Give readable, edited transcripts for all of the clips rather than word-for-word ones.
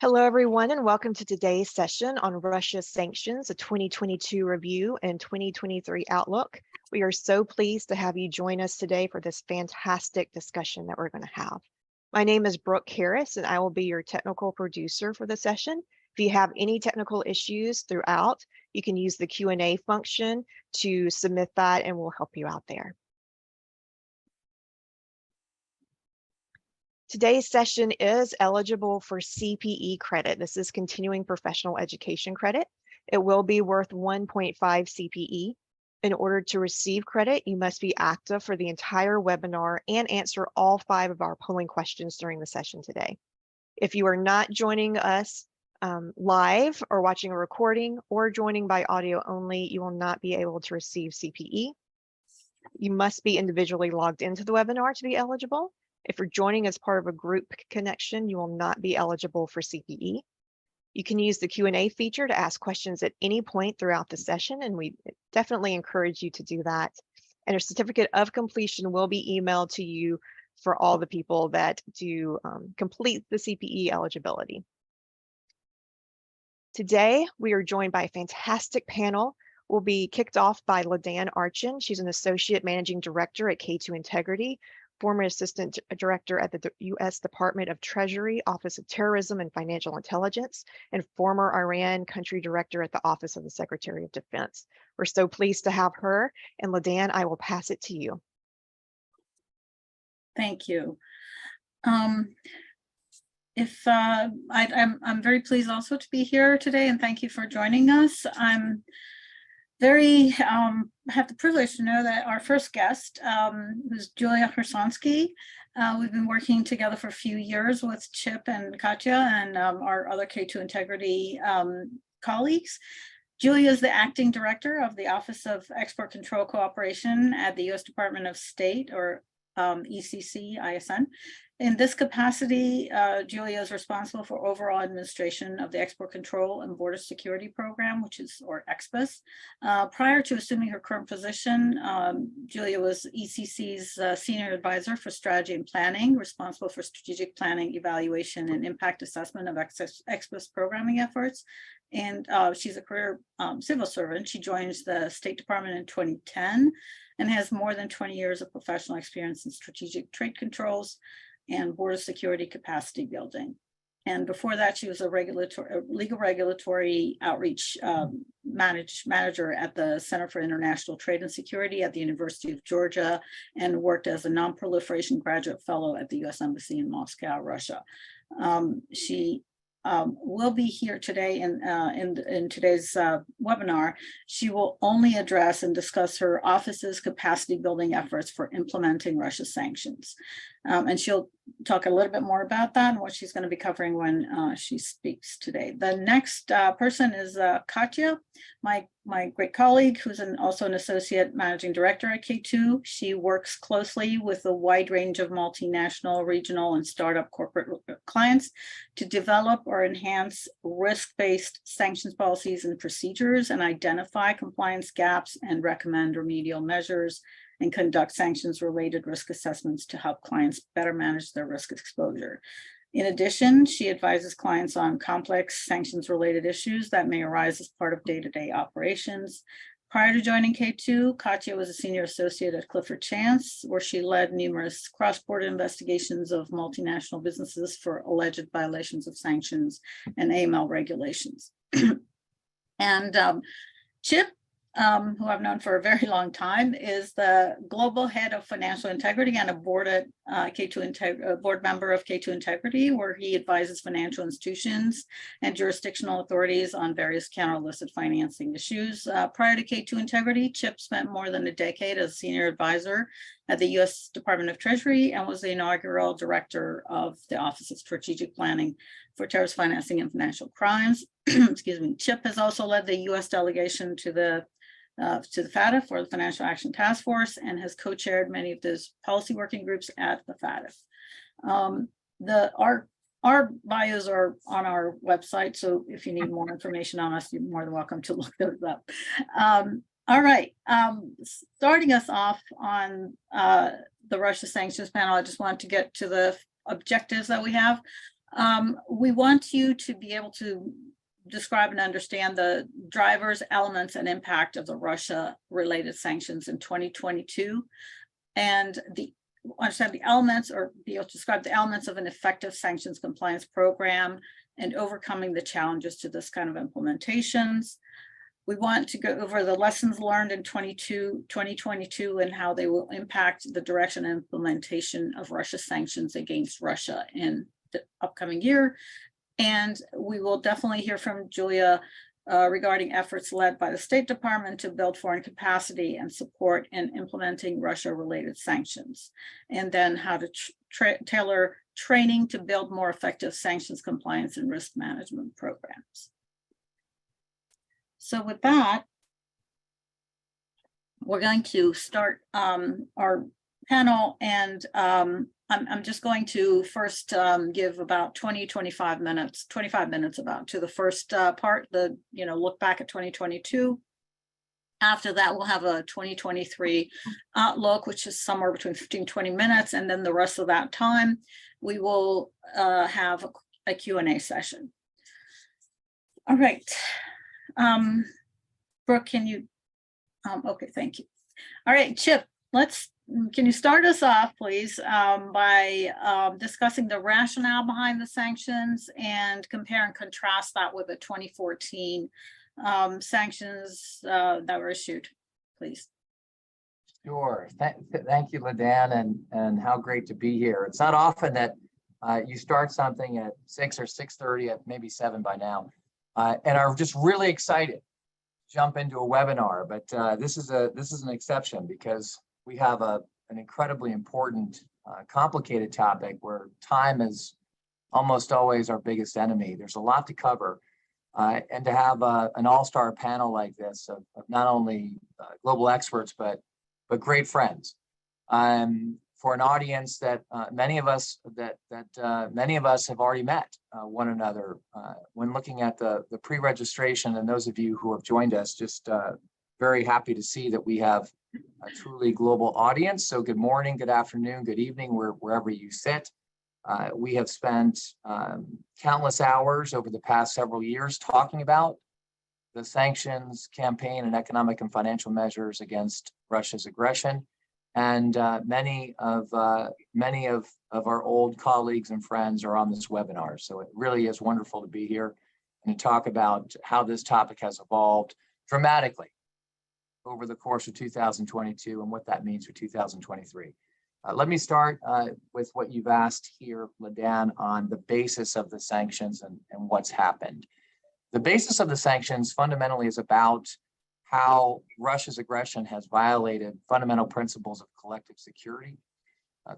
Hello, everyone, and welcome to today's session on Russia's sanctions, a 2022 review and 2023 outlook. We are so pleased to have you join us today for this fantastic discussion that we're going to have. My name is Brooke Harris, and I will be your technical producer for the session. If you have any technical issues throughout, you can use the Q&A function to submit that, and we'll help you out there. Today's session is eligible for CPE credit. This is continuing professional education credit. It will be worth 1.5 CPE. In order to receive credit, you must be active for the entire webinar and answer all 5 of our polling questions during the session today. If you are not joining us live or watching a recording or joining by audio only, you will not be able to receive CPE. You must be individually logged into the webinar to be eligible. If you're joining as part of a group connection, you will not be eligible for CPE. You can use the Q&A feature to ask questions at any point throughout the session, and we definitely encourage you to do that. And a certificate of completion will be emailed to you for all the people that do complete the CPE eligibility. Today, we are joined by a fantastic panel. We'll be kicked off by LaDan Archin. She's an Associate Managing Director at K2 Integrity, former Assistant Director at the U.S. Department of Treasury, Office of Terrorism and Financial Intelligence, and former Iran Country Director at the Office of the Secretary of Defense. We're so pleased to have her. And LaDan, I will pass it to you. Thank you. I'm very pleased also to be here today, and thank you for joining us. I'm very have the privilege to know that our first guest was Julia Hersonsky. We've been working together for a few years with Chip and Katya and our other K2 Integrity colleagues. Julia is the acting director of the Office of Export Control Cooperation at the U.S. Department of State, or ECC-ISN. In this capacity, Julia is responsible for overall administration of the Export Control and Border Security Program, or EXPOS. Prior to assuming her current position, Julia was ECC's senior advisor for strategy and planning, responsible for strategic planning, evaluation, and impact assessment of EXPOS programming efforts. And she's a career civil servant. She joined the State Department in 2010 and has more than 20 years of professional experience in strategic trade controls and border security capacity building. And before that, she was a legal regulatory outreach manager at the Center for International Trade and Security at the University of Georgia, and worked as a non-proliferation graduate fellow at the U.S. Embassy in Moscow, Russia. She will be here today in today's webinar. She will only address and discuss her office's capacity building efforts for implementing Russia's sanctions. And she'll talk a little bit more about that and what she's going to be covering when she speaks today. The next person is Katya, my great colleague, who's also an associate managing director at K2. She works closely with a wide range of multinational, regional, and startup corporate clients to develop or enhance risk-based sanctions policies and procedures, and identify compliance gaps and recommend remedial measures, and conduct sanctions-related risk assessments to help clients better manage their risk exposure. In addition, she advises clients on complex sanctions-related issues that may arise as part of day-to-day operations. Prior to joining K2, Katya was a senior associate at Clifford Chance, where she led numerous cross-border investigations of multinational businesses for alleged violations of sanctions and AML regulations. And Chip, who I've known for a very long time, is the global head of financial integrity and a board member of K2 Integrity, where he advises financial institutions and jurisdictional authorities on various counter-illicit financing issues. Prior to K2 Integrity, Chip spent more than a decade as senior advisor at the U.S. Department of Treasury and was the inaugural director of the Office of Strategic Planning for Terrorist Financing and Financial Crimes. Excuse me. Chip has also led the U.S. delegation to the FATF, or the Financial Action Task Force, and has co-chaired many of those policy working groups at the FATF. Our bios are on our website, so if you need more information on us, you're more than welcome to look those up. All right, starting us off on the Russia sanctions panel, I just wanted to get to the objectives that we have. We want you to be able to describe and understand the drivers, elements, and impact of the Russia-related sanctions in 2022, and understand the elements, or be able to describe the elements of an effective sanctions compliance program and overcoming the challenges to this kind of implementations. We want to go over the lessons learned in 2022 and how they will impact the direction and implementation of Russia sanctions against Russia in the upcoming year. And we will definitely hear from Julia regarding efforts led by the State Department to build foreign capacity and support in implementing Russia-related sanctions, and then how to tailor training to build more effective sanctions compliance and risk management programs. So with that, we're going to start our panel, and I'm just going to first give about 25 minutes about to the first part, the look back at 2022. After that, we'll have a 2023 outlook, which is somewhere between 15 and 20 minutes. And then the rest of that time, we will have a Q&A session. All right. Brooke, can you, okay, thank you. All right, Chip, can you start us off, please, by discussing the rationale behind the sanctions and compare and contrast that with the 2014 sanctions that were issued, please. Sure. Thank you, LaDan, and how great to be here. It's not often that you start something at 6 or 6:30, at maybe 7 by now, and are just really excited to jump into a webinar. But this is an exception, because we have an incredibly important, complicated topic where time is almost always our biggest enemy. There's a lot to cover, and to have an all-star panel like this of not only global experts but great friends, for an audience that many of us have already met one another. When looking at the pre-registration, and those of you who have joined us, just very happy to see that we have a truly global audience. So good morning, good afternoon, good evening, wherever you sit. We have spent countless hours over the past several years talking about the sanctions campaign and economic and financial measures against Russia's aggression. And many of our old colleagues and friends are on this webinar. So it really is wonderful to be here and to talk about how this topic has evolved dramatically over the course of 2022 and what that means for 2023. Let me start with what you've asked here, LaDan, on the basis of the sanctions and what's happened. The basis of the sanctions fundamentally is about how Russia's aggression has violated fundamental principles of collective security.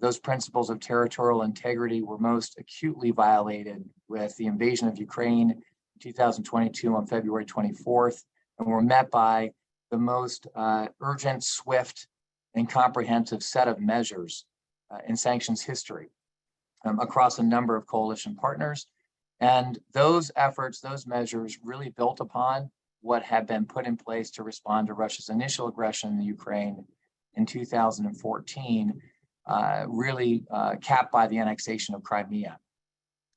Those principles of territorial integrity were most acutely violated with the invasion of Ukraine in 2022 on February 24th, and were met by the most urgent, swift, and comprehensive set of measures in sanctions history across a number of coalition partners. And those efforts, those measures really built upon what had been put in place to respond to Russia's initial aggression in the Ukraine in 2014, really capped by the annexation of Crimea.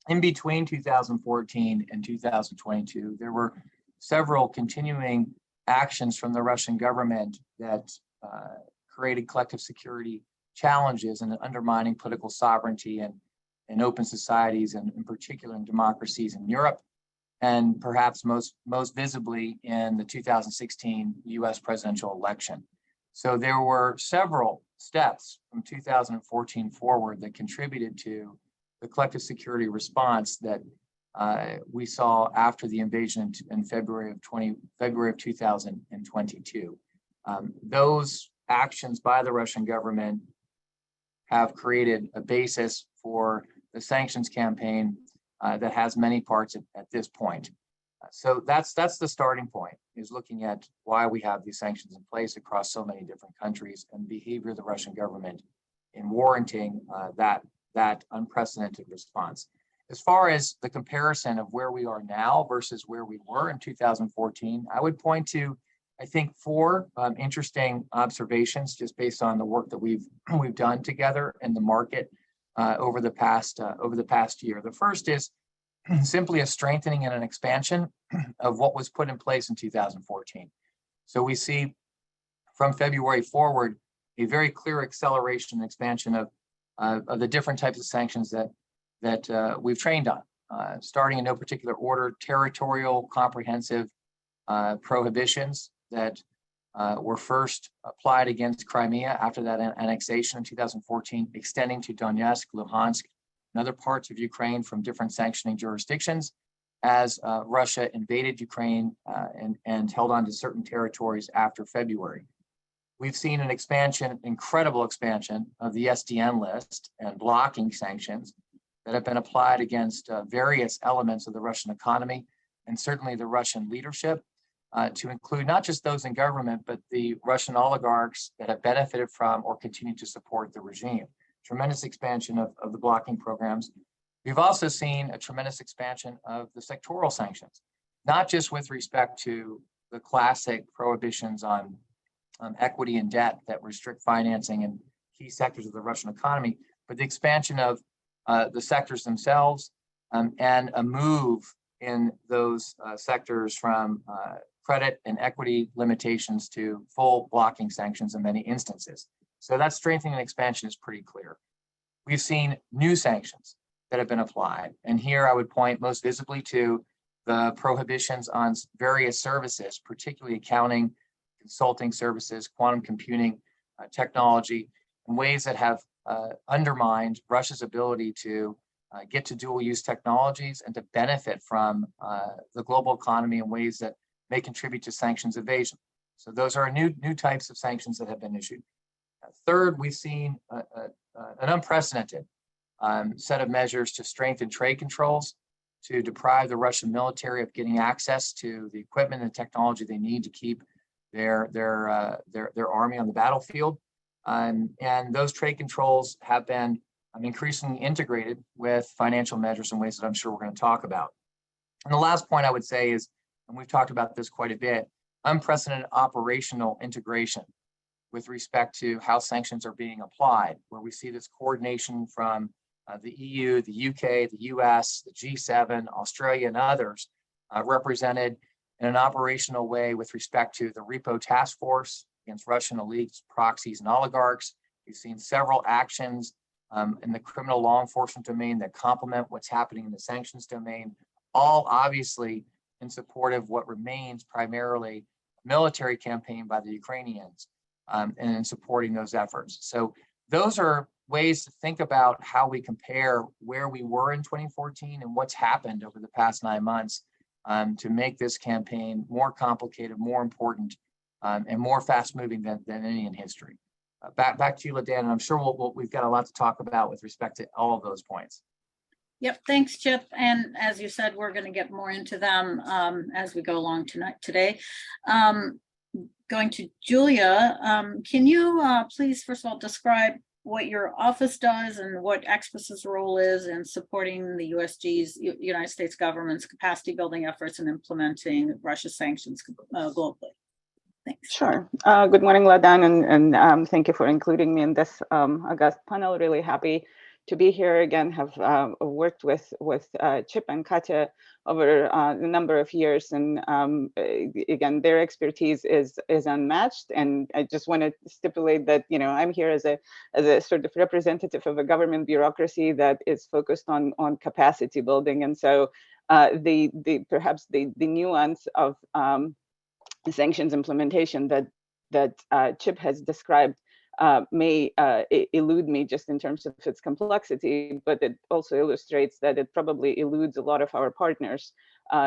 In between 2014 and 2022, there were several continuing actions from the Russian government that created collective security challenges and undermining political sovereignty and open societies, and in particular in democracies in Europe, and perhaps most visibly in the 2016 US presidential election. So there were several steps from 2014 forward that contributed to the collective security response that we saw after the invasion in February of 2022. Those actions by the Russian government have created a basis for the sanctions campaign that has many parts at this point. So that's the starting point, is looking at why we have these sanctions in place across so many different countries and behavior of the Russian government in warranting that unprecedented response. As far as the comparison of where we are now versus where we were in 2014, I would point to, I think, 4 interesting observations just based on the work that we've done together in the market over the past year. The first is simply a strengthening and an expansion of what was put in place in 2014. So we see from February forward a very clear acceleration and expansion of the different types of sanctions that we've trained on, starting in no particular order: territorial, comprehensive prohibitions that were first applied against Crimea after that annexation in 2014, extending to Donetsk, Luhansk, and other parts of Ukraine from different sanctioning jurisdictions as Russia invaded Ukraine and held on to certain territories after February. We've seen an expansion, incredible expansion of the SDN list and blocking sanctions that have been applied against various elements of the Russian economy and certainly the Russian leadership, to include not just those in government, but the Russian oligarchs that have benefited from or continue to support the regime. Tremendous expansion of the blocking programs. We've also seen a tremendous expansion of the sectoral sanctions, not just with respect to the classic prohibitions on equity and debt that restrict financing in key sectors of the Russian economy, but the expansion of the sectors themselves, and a move in those sectors from credit and equity limitations to full blocking sanctions in many instances. So that strengthening and expansion is pretty clear. We've seen new sanctions that have been applied. And here I would point most visibly to the prohibitions on various services, particularly accounting, consulting services, quantum computing, technology, in ways that have undermined Russia's ability to get to dual use technologies and to benefit from the global economy in ways that may contribute to sanctions evasion. So those are new types of sanctions that have been issued. Third, we've seen an unprecedented set of measures to strengthen trade controls, to deprive the Russian military of getting access to the equipment and technology they need to keep their army on the battlefield. And those trade controls have been increasingly integrated with financial measures in ways that I'm sure we're going to talk about. And the last point I would say is, and we've talked about this quite a bit, unprecedented operational integration with respect to how sanctions are being applied, where we see this coordination from the EU, the UK, the US, the G7, Australia, and others represented in an operational way with respect to the repo task force against Russian elites, proxies, and oligarchs. We've seen several actions in the criminal law enforcement domain that complement what's happening in the sanctions domain, all obviously in support of what remains primarily a military campaign by the Ukrainians, and in supporting those efforts. So those are ways to think about how we compare where we were in 2014 and what's happened over the past 9 months to make this campaign more complicated, more important, and more fast-moving than any in history. Back to you, LaDan, and I'm sure we've got a lot to talk about with respect to all of those points. Yep, thanks, Chip. And as you said, we're going to get more into them as we go along today. Going to Julia, can you please, first of all, describe what your office does and what Expas's role is in supporting the USG's, United States government's capacity building efforts and implementing Russia sanctions globally? Thanks. Sure. Good morning, LaDan, and thank you for including me in this August panel. Really happy to be here again. Have worked with Chip and Katya over a number of years, and again, their expertise is unmatched. And I just want to stipulate that I'm here as a sort of representative of a government bureaucracy that is focused on capacity building, and so perhaps the nuance of sanctions implementation that Chip has described may elude me just in terms of its complexity, but it also illustrates that it probably eludes a lot of our partners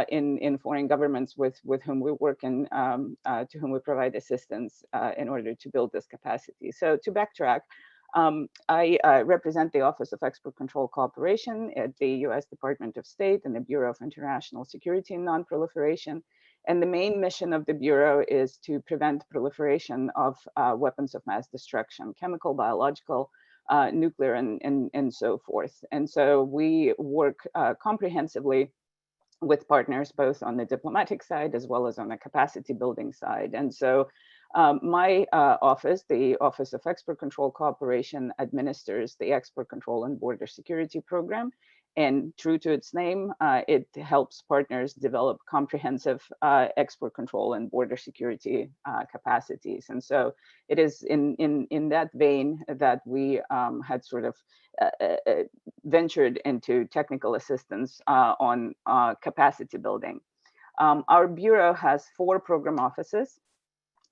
in foreign governments with whom we work and to whom we provide assistance in order to build this capacity. So to backtrack, I represent the Office of Export Control Cooperation at the U.S. Department of State and the Bureau of International Security and Non-Proliferation. And the main mission of the Bureau is to prevent proliferation of weapons of mass destruction, chemical, biological, nuclear, and so forth. And so we work comprehensively with partners, both on the diplomatic side as well as on the capacity building side. And so My office, the Office of Export Control Cooperation, administers the Export Control and Border Security Program. And true to its name, it helps partners develop comprehensive export control and border security capacities. And so it is in that vein that we had sort of ventured into technical assistance on capacity building. Our Bureau has 4 program offices,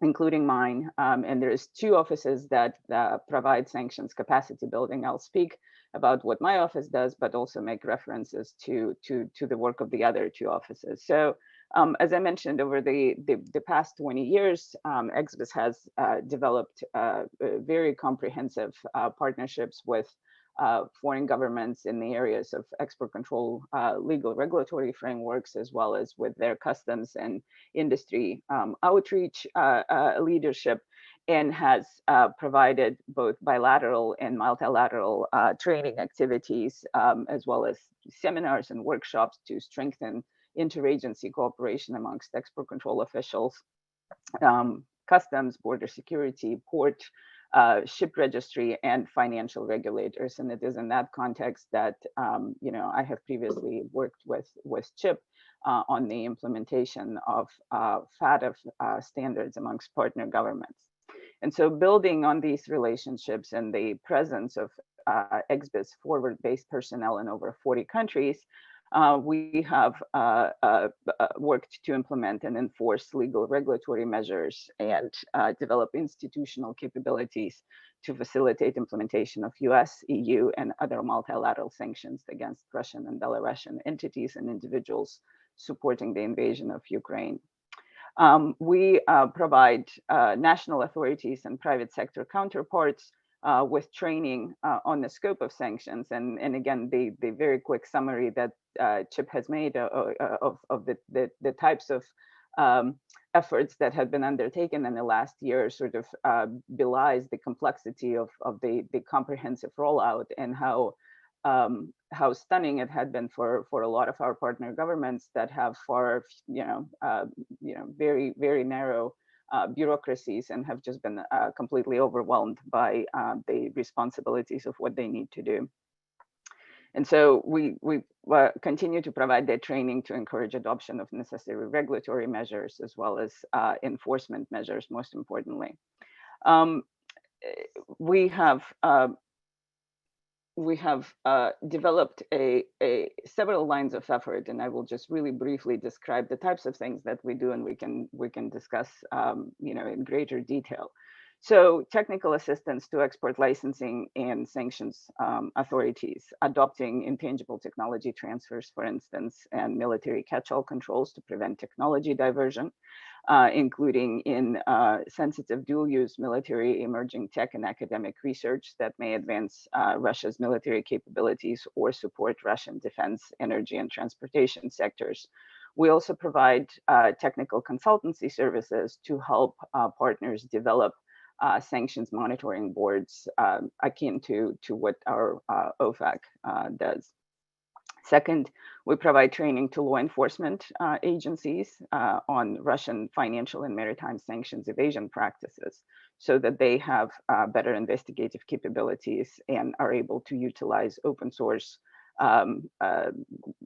including mine, and there's 2 offices that provide sanctions capacity building. I'll speak about what my office does, but also make references to the work of the other 2 offices. So as I mentioned, over the past 20 years, EXBIS has developed very comprehensive partnerships with foreign governments in the areas of export control, legal regulatory frameworks, as well as with their customs and industry outreach leadership, and has provided both bilateral and multilateral training activities, as well as seminars and workshops to strengthen interagency cooperation amongst export control officials, customs, border security, port, ship registry, and financial regulators. And it is in that context that I have previously worked with CHIP on the implementation of FATF standards amongst partner governments. And so building on these relationships and the presence of EXBIS forward-based personnel in over 40 countries, we have worked to implement and enforce legal regulatory measures and develop institutional capabilities to facilitate implementation of US, EU, and other multilateral sanctions against Russian and Belarusian entities and individuals supporting the invasion of Ukraine. We provide national authorities and private sector counterparts with training on the scope of sanctions. And again, the very quick summary that Chip has made of the types of efforts that have been undertaken in the last year sort of belies the complexity of the comprehensive rollout, and how stunning it had been for a lot of our partner governments that have very, very narrow bureaucracies and have just been completely overwhelmed by the responsibilities of what they need to do. And so we continue to provide that training to encourage adoption of necessary regulatory measures, as well as enforcement measures, most importantly. We have developed several lines of effort, and I will just really briefly describe the types of things that we do, and we can discuss in greater detail. So technical assistance to export licensing and sanctions authorities, adopting intangible technology transfers, for instance, and military catch-all controls to prevent technology diversion, including in sensitive dual-use military emerging tech and academic research that may advance Russia's military capabilities or support Russian defense, energy, and transportation sectors. We also provide technical consultancy services to help partners develop sanctions monitoring boards akin to what our OFAC does. Second, we provide training to law enforcement agencies on Russian financial and maritime sanctions evasion practices, so that they have better investigative capabilities and are able to utilize open source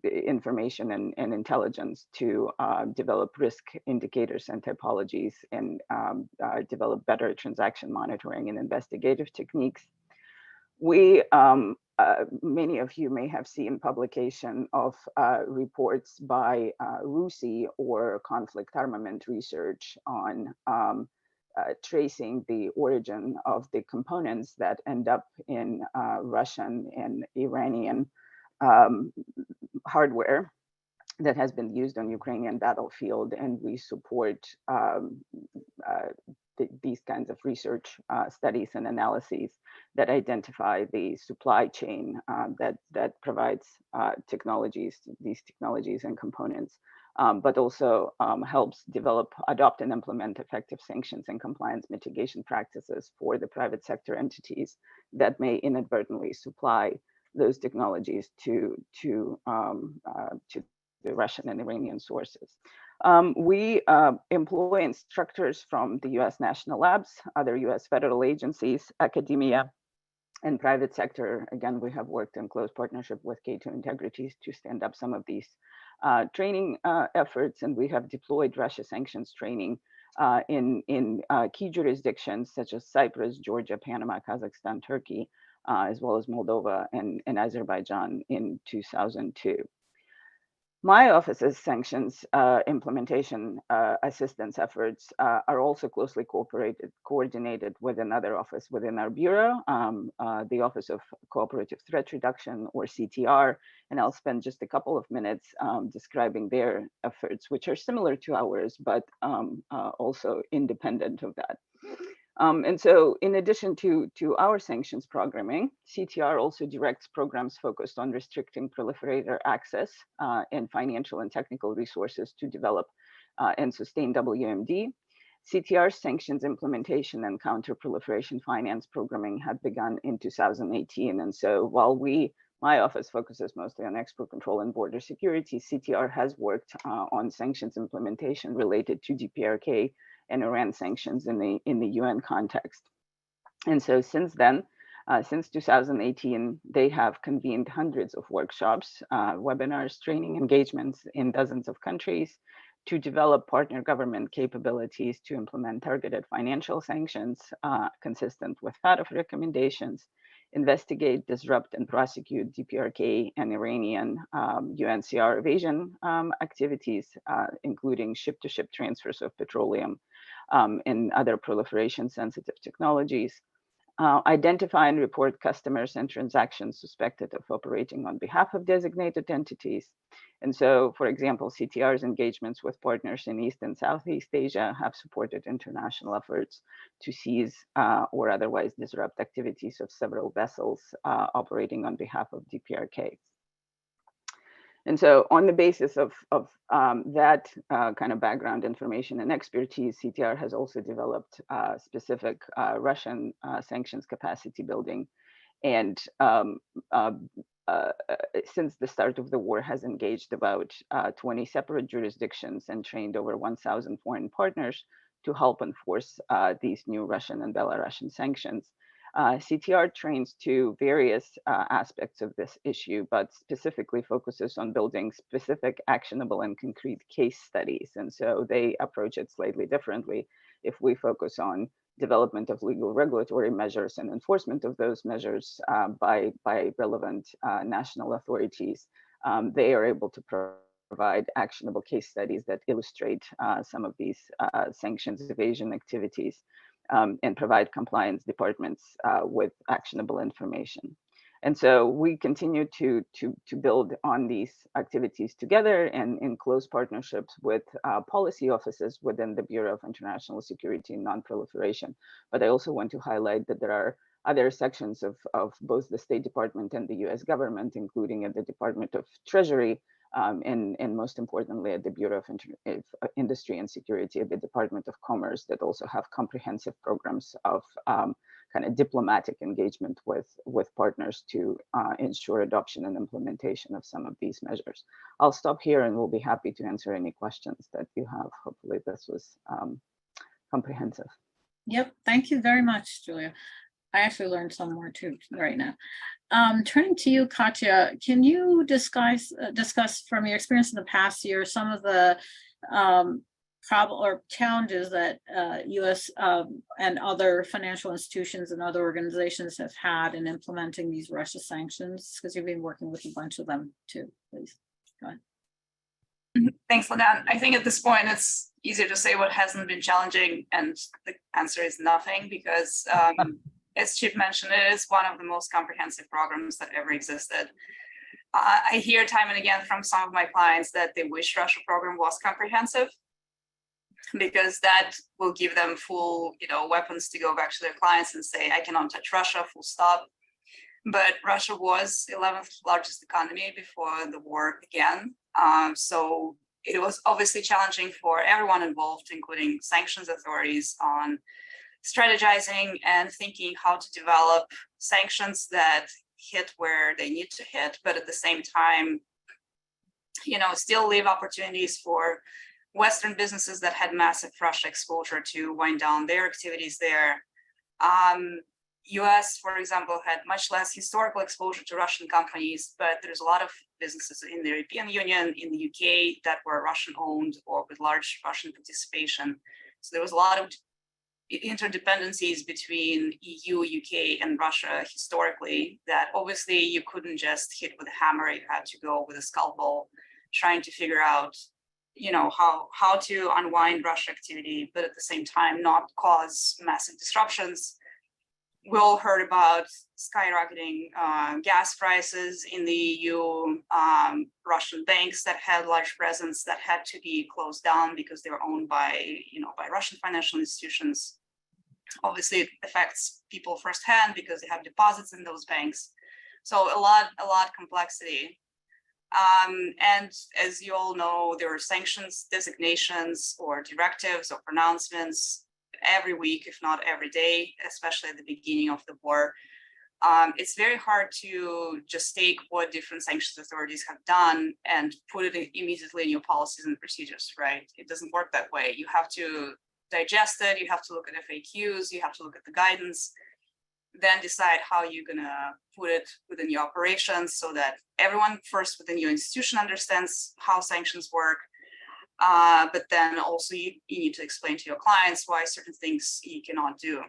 information and intelligence to develop risk indicators and typologies, and develop better transaction monitoring and investigative techniques. We, many of you may have seen publication of reports by RUSI, or Conflict Armament Research, on tracing the origin of the components that end up in Russian and Iranian hardware that has been used on Ukrainian battlefield, and we support these kinds of research studies and analyses that identify the supply chain that provides these technologies and components, but also helps develop, adopt, and implement effective sanctions and compliance mitigation practices for the private sector entities that may inadvertently supply those technologies to the Russian and Iranian sources. We employ instructors from the US national labs, other US federal agencies, academia, and private sector. Again, we have worked in close partnership with K2 Integrities to stand up some of these training efforts, and we have deployed Russia sanctions training in key jurisdictions such as Cyprus, Georgia, Panama, Kazakhstan, Turkey, as well as Moldova and Azerbaijan in 2002. My office's sanctions implementation assistance efforts are also closely coordinated with another office within our bureau, the Office of Cooperative Threat Reduction, or CTR, and I'll spend just a couple of minutes describing their efforts, which are similar to ours, but also independent of that. And so in addition to our sanctions programming, CTR also directs programs focused on restricting proliferator access and financial and technical resources to develop and sustain WMD. CTR's sanctions implementation and counter-proliferation finance programming had begun in 2018. And so while my office focuses mostly on export control and border security, CTR has worked on sanctions implementation related to DPRK and Iran sanctions in the UN context. And so since then, since 2018, they have convened hundreds of workshops, webinars, training engagements in dozens of countries to develop partner government capabilities to implement targeted financial sanctions consistent with FATF recommendations, investigate, disrupt, and prosecute DPRK and Iranian UNCR evasion activities, including ship-to-ship transfers of petroleum and other proliferation-sensitive technologies, identify and report customers and transactions suspected of operating on behalf of designated entities. And so, for example, CTR's engagements with partners in East and Southeast Asia have supported international efforts to seize or otherwise disrupt activities of several vessels operating on behalf of DPRK. And so on the basis of that kind of background information and expertise, CTR has also developed specific Russian sanctions capacity building. And since the start of the war has engaged about 20 separate jurisdictions and trained over 1,000 foreign partners to help enforce these new Russian and Belarusian sanctions. CTR trains to various aspects of this issue, but specifically focuses on building specific, actionable, and concrete case studies. And so they approach it slightly differently. If we focus on development of legal regulatory measures and enforcement of those measures by relevant national authorities, they are able to provide actionable case studies that illustrate some of these sanctions evasion activities. And provide compliance departments with actionable information. And so we continue to build on these activities together and in close partnerships with policy offices within the Bureau of International Security and Non-Proliferation. But I also want to highlight that there are other sections of both the State Department and the US government, including at the Department of Treasury, and most importantly at the Bureau of Industry and Security at the Department of Commerce, that also have comprehensive programs of kind of diplomatic engagement with partners to ensure adoption and implementation of some of these measures. I'll stop here and we'll be happy to answer any questions that you have. Hopefully this was comprehensive. Yep, thank you very much, Julia. I actually learned some more too right now. Turning to you, Katya, can you discuss from your experience in the past year some of the problem or challenges that U.S. And other financial institutions and other organizations have had in implementing these Russia sanctions? Because you've been working with a bunch of them too. Please go ahead. Thanks, Ladan. I think at this point it's easier to say what hasn't been challenging, and the answer is nothing, because as Chip mentioned, it is one of the most comprehensive programs that ever existed. I hear time and again from some of my clients that they wish Russia program was comprehensive, because that will give them full, weapons to go back to their clients and say, I cannot touch Russia, full stop. But Russia was 11th largest economy before the war began. So it was obviously challenging for everyone involved, including sanctions authorities, on strategizing and thinking how to develop sanctions that hit where they need to hit, but at the same time, still leave opportunities for Western businesses that had massive Russia exposure to wind down their activities there. US, for example, had much less historical exposure to Russian companies, but there's a lot of businesses in the European Union, in the UK, that were Russian owned or with large Russian participation. So there was a lot of interdependencies between EU, UK, and Russia historically that obviously you couldn't just hit with a hammer, you had to go with a scalpel, trying to figure out, you know, how to unwind Russia activity, but at the same time not cause massive disruptions. We all heard about skyrocketing gas prices in the EU, Russian banks that had large presence that had to be closed down because they were owned by, you know, by Russian financial institutions. Obviously, it affects people firsthand because they have deposits in those banks. So a lot complexity. And as you all know, there are sanctions designations or directives or pronouncements every week, if not every day, especially at the beginning of the war. It's very hard to just take what different sanctions authorities have done and put it immediately in your policies and procedures, right? It doesn't work that way. You have to digest it, you have to look at FAQs, you have to look at the guidance, then decide how you're gonna put it within your operations so that everyone first within your institution understands how sanctions work. But then also you need to explain to your clients why certain things you cannot do.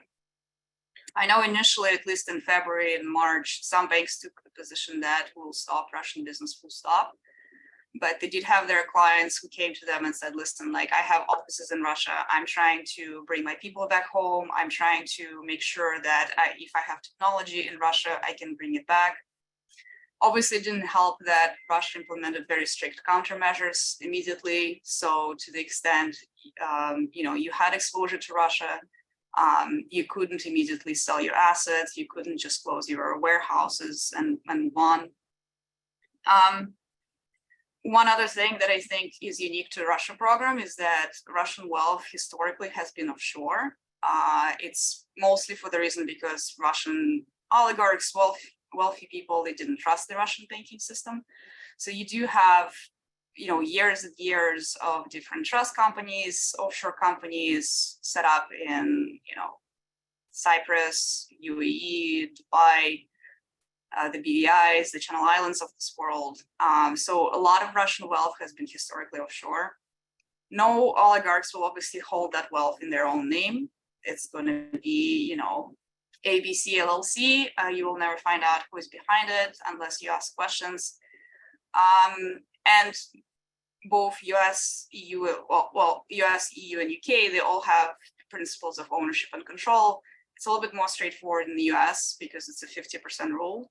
I know initially, at least in February and March, some banks took the position that we'll stop Russian business full stop. But they did have their clients who came to them and said, listen, like, I have offices in Russia. I'm trying to bring my people back home. I'm trying to make sure that if I have technology in Russia, I can bring it back. Obviously, it didn't help that Russia implemented very strict countermeasures immediately. So to the extent, you know, you had exposure to Russia, you couldn't immediately sell your assets. You couldn't just close your warehouses and move on. One other thing that I think is unique to the Russia program is that Russian wealth historically has been offshore. It's mostly for the reason because Russian oligarchs, wealthy people, they didn't trust the Russian banking system. So you do have, you know, years and years of different trust companies, offshore companies set up in, you know, Cyprus, UAE, Dubai, the BVIs, the Channel Islands of this world. So a lot of Russian wealth has been historically offshore. No oligarchs will obviously hold that wealth in their own name. It's going to be, you know, ABC LLC. You will never find out who is behind it unless you ask questions. And both US, EU, well, US, EU, and UK, they all have principles of ownership and control. It's a little bit more straightforward in the US because it's a 50% rule.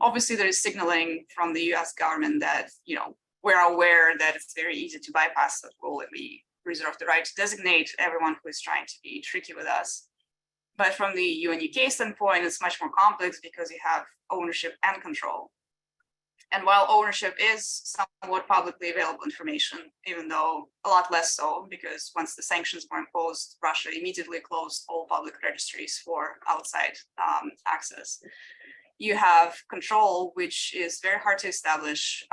Obviously, there is signaling from the US government that, you know, we're aware that it's very easy to bypass that rule and we reserve the right to designate everyone who is trying to be tricky with us. But from the EU and UK standpoint, it's much more complex because you have ownership and control. And while ownership is somewhat publicly available information, even though a lot less so, because once the sanctions were imposed, Russia immediately closed all public registries for outside access. You have control, which is very hard to establish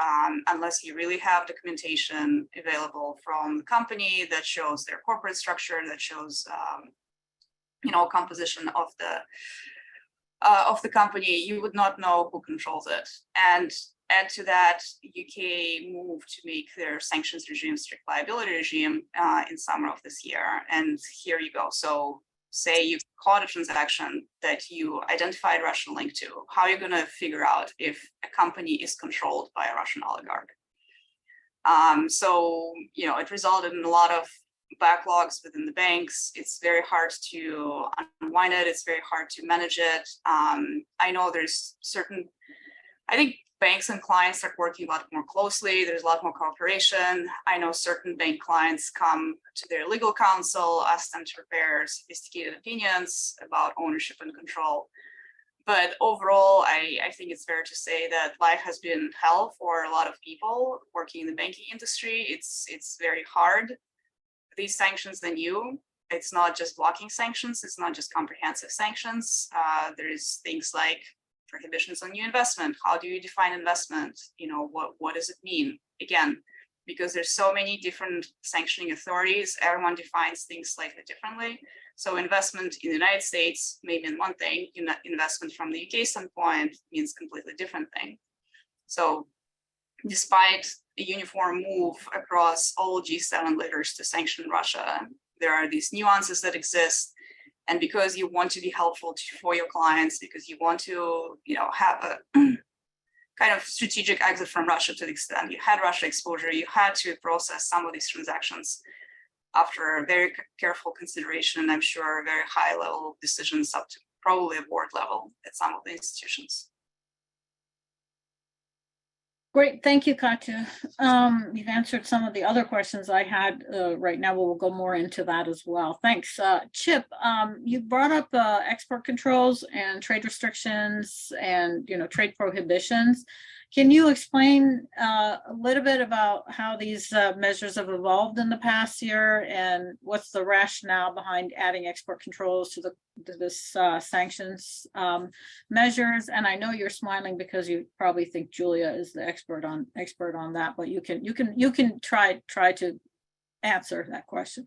unless you really have documentation available from the company that shows their corporate structure, that shows you know, composition of the company. You would not know who controls it. And add to that, UK moved to make their sanctions regime strict liability regime in summer of this year. And here you go. So say you caught a transaction that you identified Russian link to, how are you going to figure out if a company is controlled by a Russian oligarch? So, you know, it resulted in a lot of backlogs within the banks. It's very hard to unwind it. It's very hard to manage it. I know there's certain, I think banks and clients are working a lot more closely. There's a lot more cooperation. I know certain bank clients come to their legal counsel, ask them to prepare sophisticated opinions about ownership and control. But overall, I think it's fair to say that life has been hell for a lot of people working in the banking industry. It's very hard. These sanctions are new. It's not just blocking sanctions. It's not just comprehensive sanctions. There's things like prohibitions on new investment. How do you define investment? You know, what does it mean? Again, because there's so many different sanctioning authorities. Everyone defines things slightly differently. So investment in the United States may mean one thing, investment from the UK standpoint means completely different thing. So despite a uniform move across all G7 leaders to sanction Russia, there are these nuances that exist. And because you want to be helpful for your clients, because you want to, have a kind of strategic exit from Russia to the extent you had Russia exposure, you had to process some of these transactions after very careful consideration, and I'm sure very high level decisions up to probably a board level at some of the institutions. Great, thank you, Katya. You've answered some of the other questions I had right now. We'll go more into that as well. Thanks. Chip, you brought up export controls and trade restrictions and trade prohibitions. Can you explain a little bit about how these measures have evolved in the past year and what's the rationale behind adding export controls to this sanctions measures? And I know you're smiling because you probably think Julia is the expert on that, but you can try to answer that question.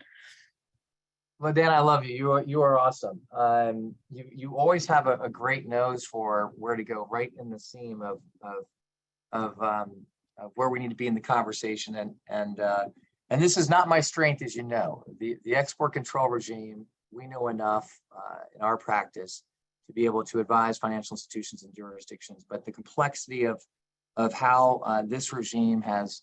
Well, Dan, I love you. You are awesome. You always have a great nose for where to go, right in the seam of where we need to be in the conversation, and this is not my strength, as you know. The export control regime, we know enough in our practice to be able to advise financial institutions and jurisdictions, but the complexity of how this regime has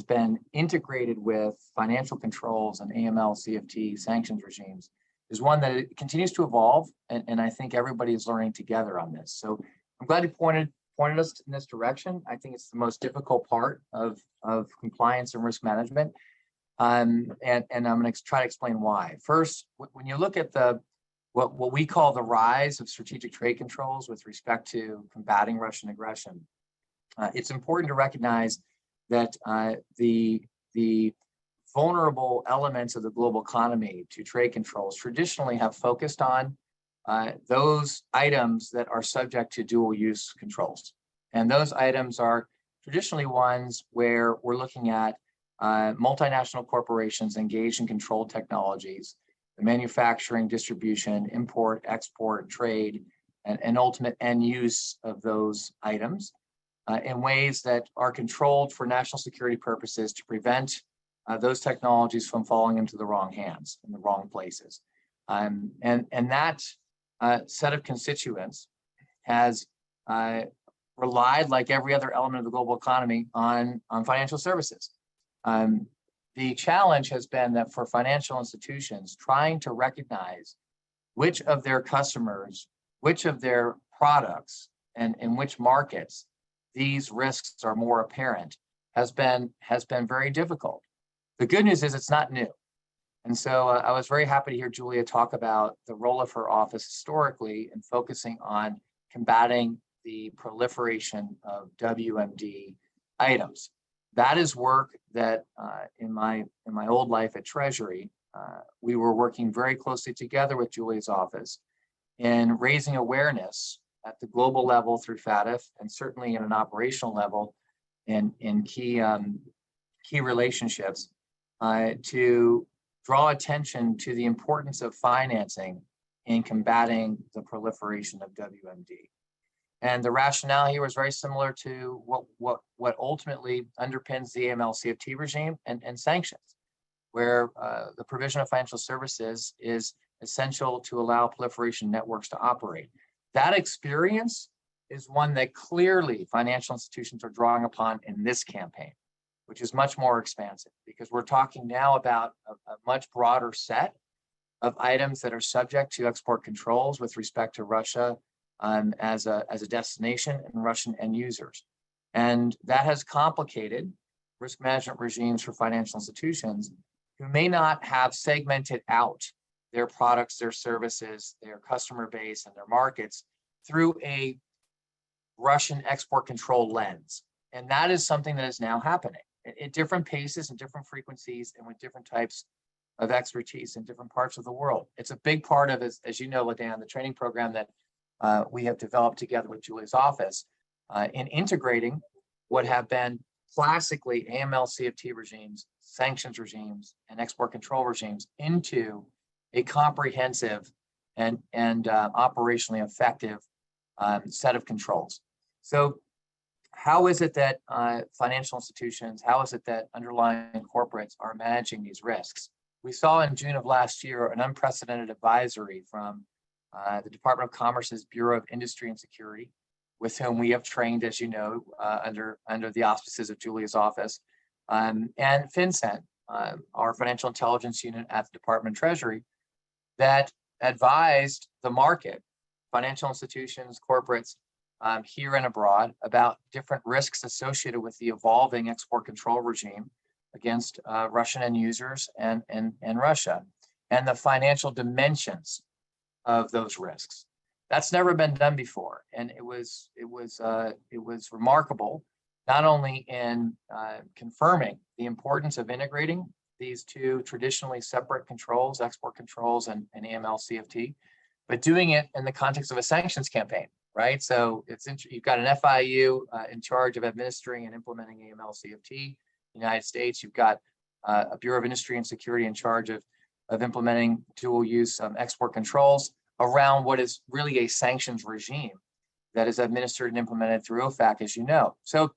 been integrated with financial controls and AML, CFT sanctions regimes is one that it continues to evolve, and I think everybody is learning together on this. So I'm glad you pointed us in this direction. I think it's the most difficult part of compliance and risk management. And I'm going to try to explain why. First, when you look at what we call the rise of strategic trade controls with respect to combating Russian aggression, it's important to recognize that the vulnerable elements of the global economy to trade controls traditionally have focused on those items that are subject to dual use controls. And those items are traditionally ones where we're looking at multinational corporations engaged in controlled technologies, the manufacturing, distribution, import, export, trade, and ultimate end use of those items in ways that are controlled for national security purposes to prevent those technologies from falling into the wrong hands, in the wrong places. And that set of constituents has relied, like every other element of the global economy, on financial services. The challenge has been that for financial institutions, trying to recognize which of their customers, which of their products, and in which markets these risks are more apparent has been very difficult. The good news is it's not new. And so I was very happy to hear Julia talk about the role of her office historically in focusing on combating the proliferation of WMD items. That is work that in my old life at Treasury, we were working very closely together with Julia's office in raising awareness at the global level through FATF, and certainly in an operational level in key relationships to draw attention to the importance of financing in combating the proliferation of WMD. And the rationale here was very similar to what ultimately underpins the AML CFT regime and sanctions, where the provision of financial services is essential to allow proliferation networks to operate. That experience is one that clearly financial institutions are drawing upon in this campaign, which is much more expansive, because we're talking now about a much broader set of items that are subject to export controls with respect to Russia as a destination and Russian end users. And that has complicated risk management regimes for financial institutions who may not have segmented out their products, their services, their customer base, and their markets through a Russian export control lens. And that is something that is now happening at different paces and different frequencies and with different types of expertise in different parts of the world. It's a big part of, as you know, LaDan, the training program that we have developed together with Julia's office in integrating what have been classically AML CFT regimes, sanctions regimes, and export control regimes into a comprehensive and operationally effective set of controls. So how is it that financial institutions, how is it that underlying corporates are managing these risks? We saw in June of last year an unprecedented advisory from the Department of Commerce's Bureau of Industry and Security, with whom we have trained, as you know, under the auspices of Julia's office, and FinCEN, our financial intelligence unit at the Department of Treasury, that advised the market, financial institutions, corporates, here and abroad, about different risks associated with the evolving export control regime against Russian end users and Russia, and the financial dimensions of those risks. That's never been done before, and it was remarkable, not only in confirming the importance of integrating these two traditionally separate controls, export controls and AML CFT, but doing it in the context of a sanctions campaign, right? So you've got an FIU in charge of administering and implementing AML CFT. United States, you've got a Bureau of Industry and Security in charge of implementing dual use export controls around what is really a sanctions regime that is administered and implemented through OFAC, as you know. So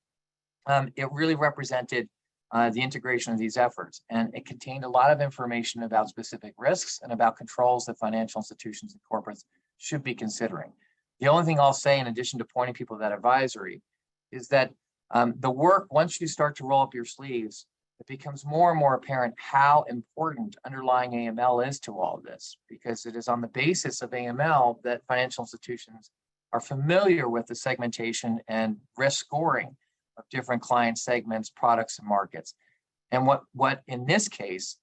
it really represented the integration of these efforts, and it contained a lot of information about specific risks and about controls that financial institutions and corporates should be considering. The only thing I'll say, in addition to pointing people to that advisory, is that the work, once you start to roll up your sleeves, it becomes more and more apparent how important underlying AML is to all of this, because it is on the basis of AML that financial institutions are familiar with the segmentation and risk scoring of different client segments, products, and markets. And what in this case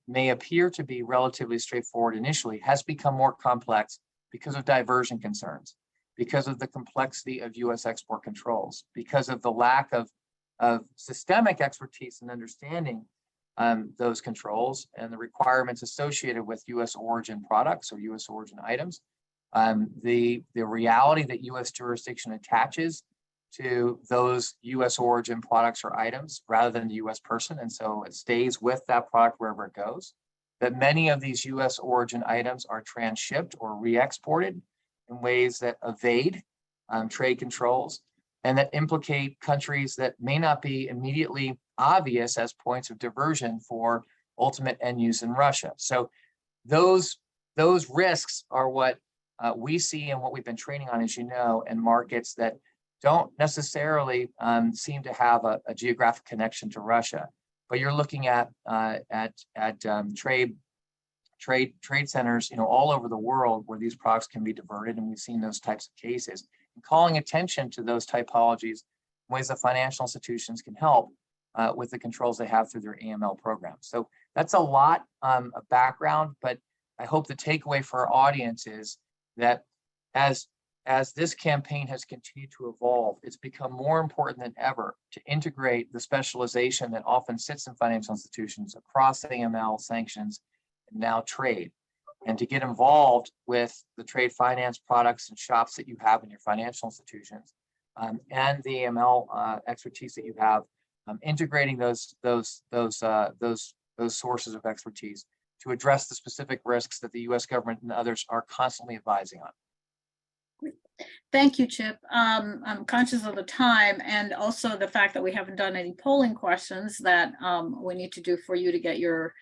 may appear to be relatively straightforward initially has become more complex because of diversion concerns, because of the complexity of US export controls, because of the lack of systemic expertise and understanding those controls and the requirements associated with US origin products or US origin items, the reality that US jurisdiction attaches to those US origin products or items rather than the US person, and so it stays with that product wherever it goes, that many of these US origin items are transshipped or re-exported in ways that evade trade controls and that implicate countries that may not be immediately obvious as points of diversion for ultimate end use in Russia. So those risks are what we see and what we've been training on, as you know, in markets that don't necessarily seem to have a geographic connection to Russia, but you're looking at trade centers, all over the world where these products can be diverted, and we've seen those types of cases. And calling attention to those typologies, ways that financial institutions can help with the controls they have through their AML programs. So that's a lot of background, but I hope the takeaway for our audience is that as this campaign has continued to evolve, it's become more important than ever to integrate the specialization that often sits in financial institutions across AML, sanctions, and now trade, and to get involved with the trade finance products and shops that you have in your financial institutions, and the AML expertise that you have, integrating those sources of expertise to address the specific risks that the U.S. government and others are constantly advising on. Thank you, Chip. I'm conscious of the time and also the fact that we haven't done any polling questions that we need to do for you to get your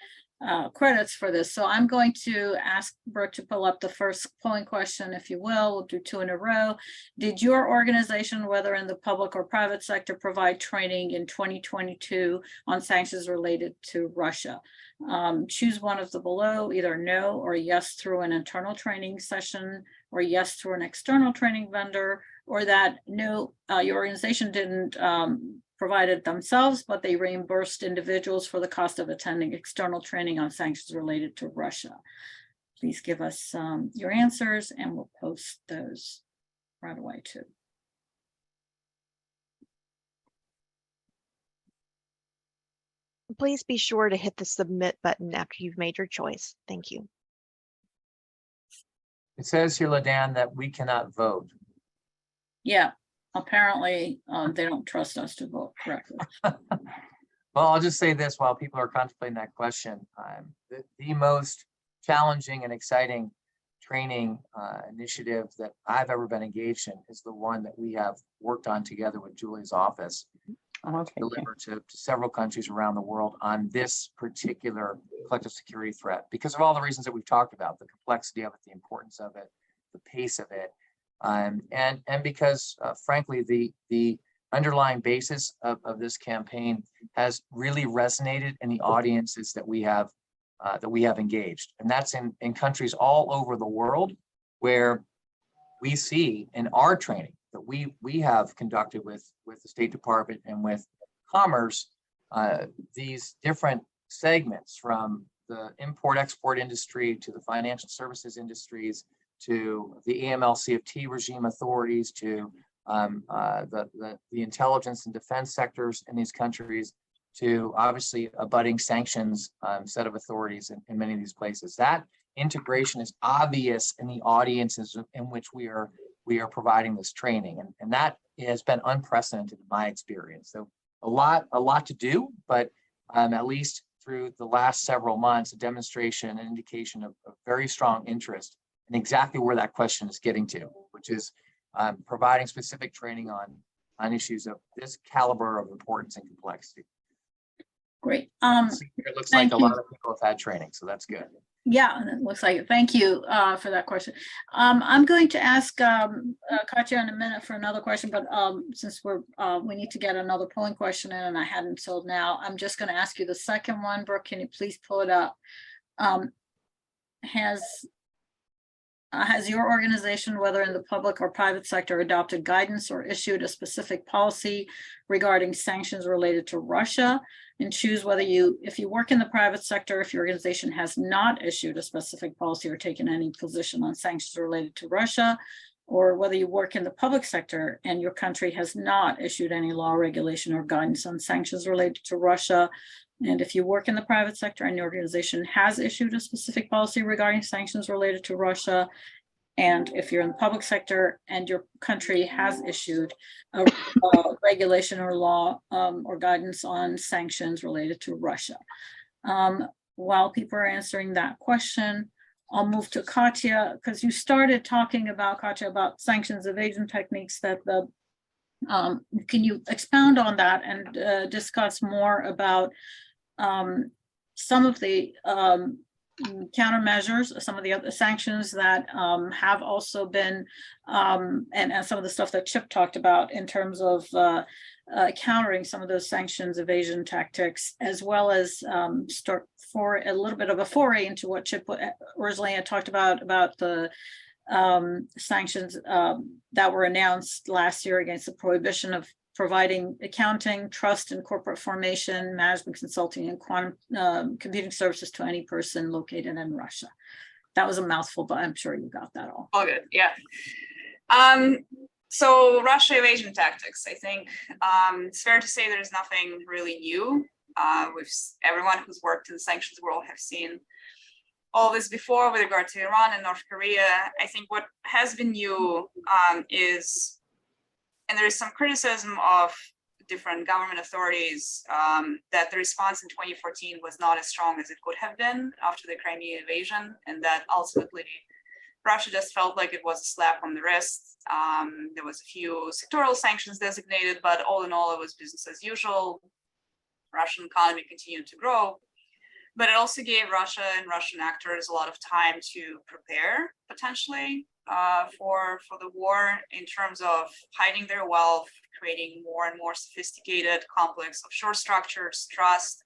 credits for this. So I'm going to ask Brooke to pull up the first polling question, if you will. We'll do two in a row. Did your organization, whether in the public or private sector, provide training in 2022 on sanctions related to Russia? Choose one of the below, either no or yes through an internal training session, or yes through an external training vendor, or that no, your organization didn't provide it themselves, but they reimbursed individuals for the cost of attending external training on sanctions related to Russia. Please give us your answers and we'll post those right away too. Please be sure to hit the submit button after you've made your choice. Thank you. It says here, LaDan, that we cannot vote. Yeah, apparently they don't trust us to vote correctly. Well, I'll just say this while people are contemplating that question. The most challenging and exciting training initiative that I've ever been engaged in is the one that we have worked on together with Julie's office. Thank you. Deliver to several countries around the world on this particular collective security threat because of all the reasons that we've talked about, the complexity of it, the importance of it, the pace of it, and because frankly, the underlying basis of this campaign has really resonated in the audiences that we have engaged. And that's in countries all over the world where we see in our training that we have conducted with the State Department and with Commerce, these different segments from the import-export industry to the financial services industries to the AML-CFT regime authorities to the intelligence and defense sectors in these countries to obviously a budding sanctions set of authorities in many of these places. That integration is obvious in the audiences in which we are providing this training. And that has been unprecedented in my experience. So a lot to do, but at least through the last several months, a demonstration, an indication of very strong interest in exactly where that question is getting to, which is providing specific training on issues of this caliber of importance and complexity. Great. It looks like a lot of people have had training, so that's good. Yeah, it looks like it. Thank you for that question. I'm going to ask Katya in a minute for another question, but since we need to get another polling question in and I hadn't until now, I'm just going to ask you the second one. Brooke, can you please pull it up? Has your organization, whether in the public or private sector, adopted guidance or issued a specific policy regarding sanctions related to Russia? And choose whether if you work in the private sector, if your organization has not issued a specific policy or taken any position on sanctions related to Russia, or whether you work in the public sector and your country has not issued any law, regulation, or guidance on sanctions related to Russia. And if you work in the private sector and your organization has issued a specific policy regarding sanctions related to Russia, and if you're in the public sector and your country has issued a regulation or law or guidance on sanctions related to Russia. While people are answering that question, I'll move to Katya, because you started talking about, Katya, about sanctions evasion techniques that can you expound on that and discuss more about some of the countermeasures, some of the other sanctions that have also been, and some of the stuff that Chip talked about in terms of countering some of those sanctions evasion tactics, as well as start for a little bit of a foray into what Chip originally had talked about the sanctions that were announced last year against the prohibition of providing accounting, trust, and corporate formation, management consulting, and quantum computing services to any person located in Russia. That was a mouthful, but I'm sure you got that all. All good, yeah. So Russia evasion tactics, I think it's fair to say there's nothing really new. Everyone who's worked in the sanctions world have seen all this before with regard to Iran and North Korea. I think what has been new is, and there is some criticism of different government authorities that the response in 2014 was not as strong as it could have been after the Crimea invasion, and that ultimately Russia just felt like it was a slap on the wrist. There was a few sectoral sanctions designated, but all in all, it was business as usual. Russian economy continued to grow, but it also gave Russia and Russian actors a lot of time to prepare potentially for the war in terms of hiding their wealth, creating more and more sophisticated, complex offshore structures, trust,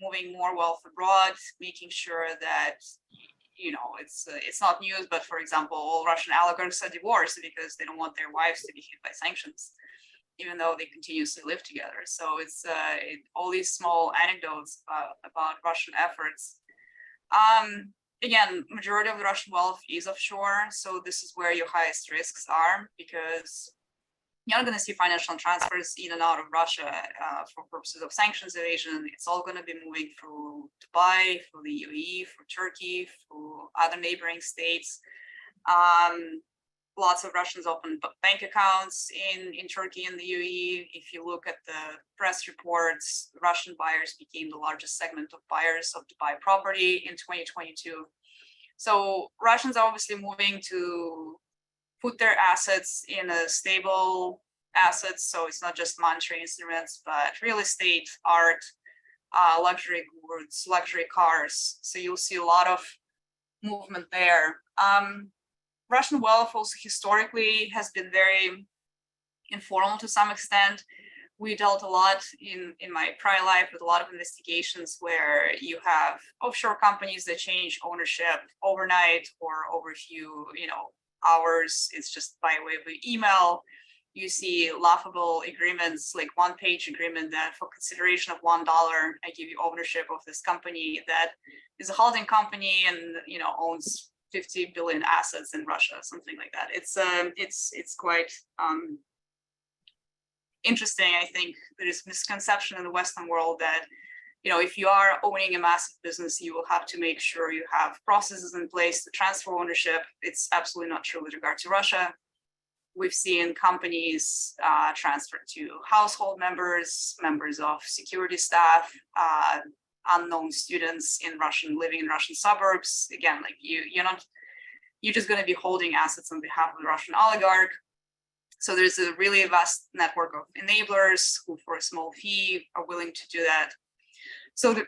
moving more wealth abroad, making sure that, you know, it's not news, but for example, all Russian oligarchs are divorced because they don't want their wives to be hit by sanctions, even though they continuously live together. So it's all these small anecdotes about Russian efforts. Again, majority of the Russian wealth is offshore, so this is where your highest risks are, because you're not going to see financial transfers in and out of Russia for purposes of sanctions evasion. It's all going to be moving through Dubai, through the UAE, through Turkey, through other neighboring states. lots of Russians opened bank accounts in Turkey and the UAE. If you look at the press reports, Russian buyers became the largest segment of buyers of Dubai property in 2022. So Russians are obviously moving to put their assets in a stable assets. So it's not just monetary instruments, but real estate, art, luxury goods, luxury cars. So you'll see a lot of movement there. Russian wealth also historically has been very informal to some extent. We dealt a lot in my prior life with a lot of investigations where you have offshore companies that change ownership overnight or over a few, hours. It's just by way of email. You see laughable agreements, like one-page agreement that for consideration of $1, I give you ownership of this company that is a holding company and owns 50 billion assets in Russia, something like that. It's quite interesting. I think there is misconception in the Western world that if you are owning a massive business, you will have to make sure you have processes in place to transfer ownership. It's absolutely not true with regard to Russia. We've seen companies transferred to household members, members of security staff, unknown students living in Russian suburbs. Again, like you're just going to be holding assets on behalf of the Russian oligarch. So there's a really vast network of enablers who, for a small fee, are willing to do that. So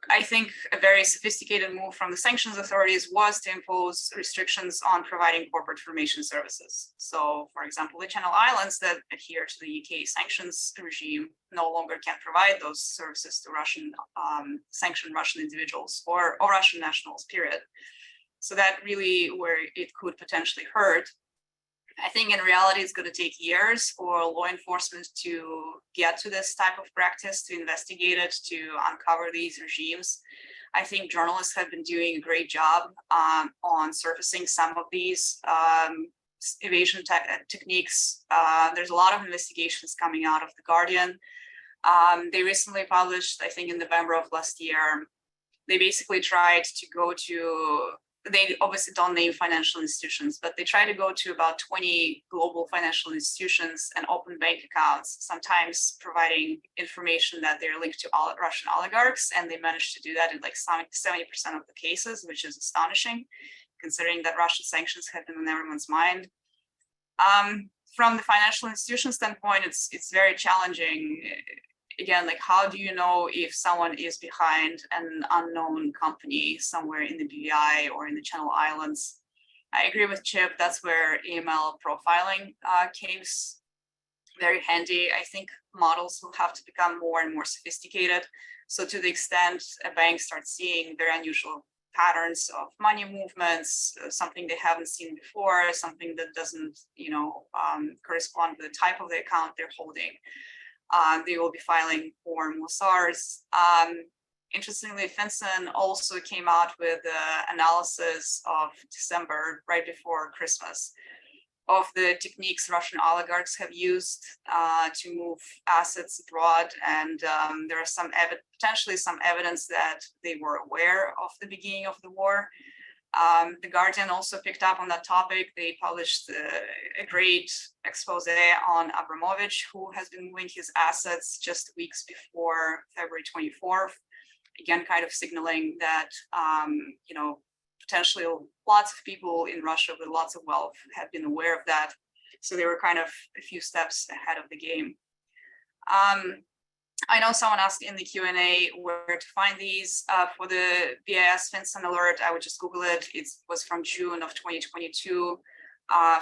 I think a very sophisticated move from the sanctions authorities was to impose restrictions on providing corporate information services. So, for example, the Channel Islands that adhere to the UK sanctions regime no longer can provide those services to sanctioned Russian individuals or Russian nationals, period. So that really where it could potentially hurt. I think in reality, it's going to take years for law enforcement to get to this type of practice, to investigate it, to uncover these regimes. I think journalists have been doing a great job on surfacing some of these evasion techniques. There's a lot of investigations coming out of The Guardian. They recently published, I think in November of last year, they basically tried to go to they obviously don't name financial institutions, but they try to go to about 20 global financial institutions and open bank accounts, sometimes providing information that they're linked to all Russian oligarchs. And they managed to do that in like 70% of the cases, which is astonishing, considering that Russian sanctions have been on everyone's mind. From the financial institution standpoint, it's very challenging. Again, like how do you know if someone is behind an unknown company somewhere in the BVI or in the Channel Islands? I agree with Chip, that's where AML profiling came very handy. I think models will have to become more and more sophisticated. So to the extent a bank starts seeing very unusual patterns of money movements, something they haven't seen before, something that doesn't, correspond with the type of the account they're holding, they will be filing for SARs. Interestingly, FinCEN also came out with analysis of December, right before Christmas, of the techniques Russian oligarchs have used to move assets abroad. And there are potentially some evidence that they were aware of the beginning of the war. The Guardian also picked up on that topic. They published a great expose on Abramovich, who has been moving his assets just weeks before February 24th. Again, kind of signaling that, potentially lots of people in Russia with lots of wealth have been aware of that. So they were kind of a few steps ahead of the game. I know someone asked in the Q&A where to find these. For the BIS FinCEN alert, I would just Google it. It was from June of 2022.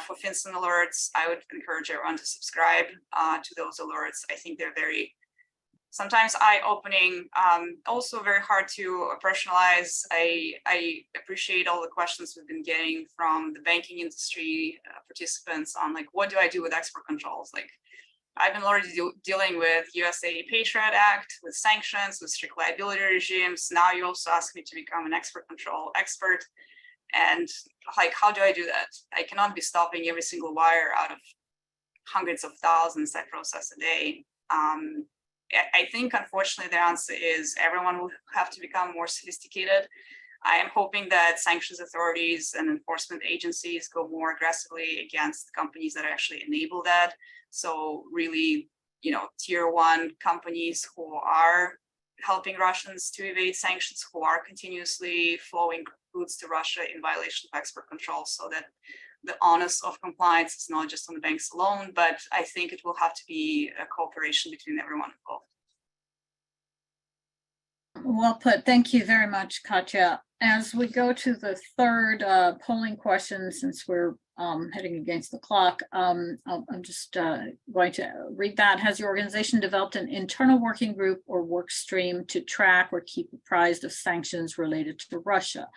For FinCEN alerts, I would encourage everyone to subscribe to those alerts. I think they're very, sometimes eye-opening, also very hard to operationalize. I appreciate all the questions we've been getting from the banking industry participants on like, what do I do with export controls? Like, I've been already dealing with USA Patriot Act, with sanctions, with strict liability regimes. Now you also ask me to become an export control expert. And like, how do I do that? I cannot be stopping every single wire out of hundreds of thousands I process a day. I think, unfortunately, the answer is everyone will have to become more sophisticated. I am hoping that sanctions authorities and enforcement agencies go more aggressively against companies that actually enable that. So really, tier one companies who are helping Russians to evade sanctions, who are continuously flowing goods to Russia in violation of export controls, so that the onus of compliance is not just on the banks alone, but I think it will have to be a cooperation between everyone involved. Well put. Thank you very much, Katya. As we go to the third polling question, since we're heading against the clock, I'm just going to read that. Has your organization developed an internal working group or work stream to track or keep apprised of sanctions related to Russia?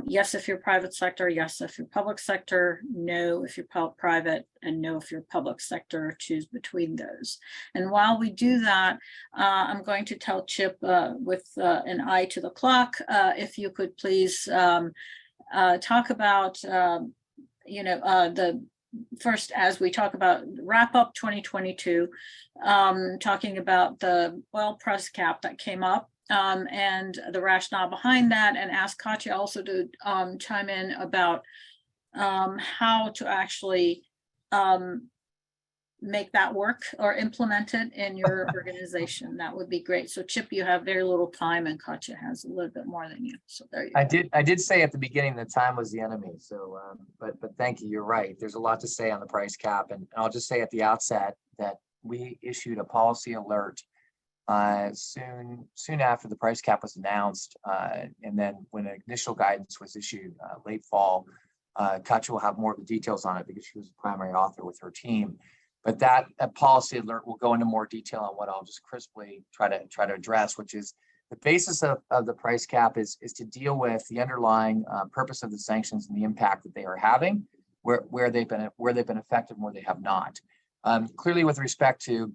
Yes, if you're private sector, yes, if you're public sector, no, if you're private, and no, if you're public sector, choose between those. And while we do that, I'm going to tell Chip with an eye to the clock, if you could please talk about, the first, as we talk about wrap up 2022, talking about the oil price cap that came up, and the rationale behind that, and ask Katya also to chime in about how to actually make that work or implement it in your organization. That would be great. So Chip, you have very little time and Katya has a little bit more than you. So there you go. I did say at the beginning that time was the enemy. So, but thank you. You're right. There's a lot to say on the price cap, and I'll just say at the outset that we issued a policy alert soon after the price cap was announced, and then when initial guidance was issued late fall. Katya will have more of the details on it because she was the primary author with her team. But that policy alert will go into more detail on what I'll just crisply try to address, which is the basis of the price cap is to deal with the underlying purpose of the sanctions and the impact that they are having, where they've been effective and where they have not. Clearly, with respect to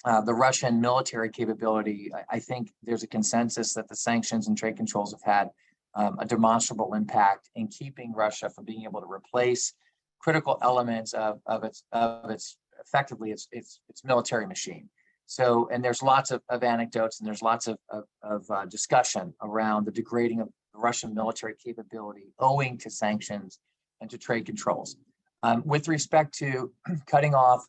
the Russian military capability, I think there's a consensus that the sanctions and trade controls have had a demonstrable impact in keeping Russia from being able to replace critical elements of its effectively its military machine. So, and there's lots of anecdotes and there's lots of discussion around the degrading of the Russian military capability owing to sanctions and to trade controls. With respect to cutting off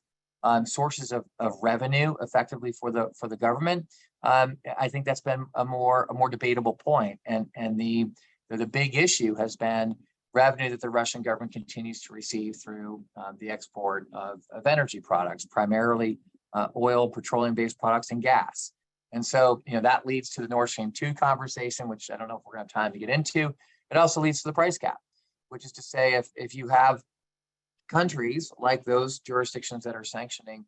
sources of revenue effectively for the government, I think that's been a more debatable point. And the big issue has been revenue that the Russian government continues to receive through the export of energy products, primarily oil, petroleum-based products, and gas. And so, that leads to the Nord Stream 2 conversation, which I don't know if we're going to have time to get into. It also leads to the price cap, which is to say, if you have countries like those jurisdictions that are sanctioning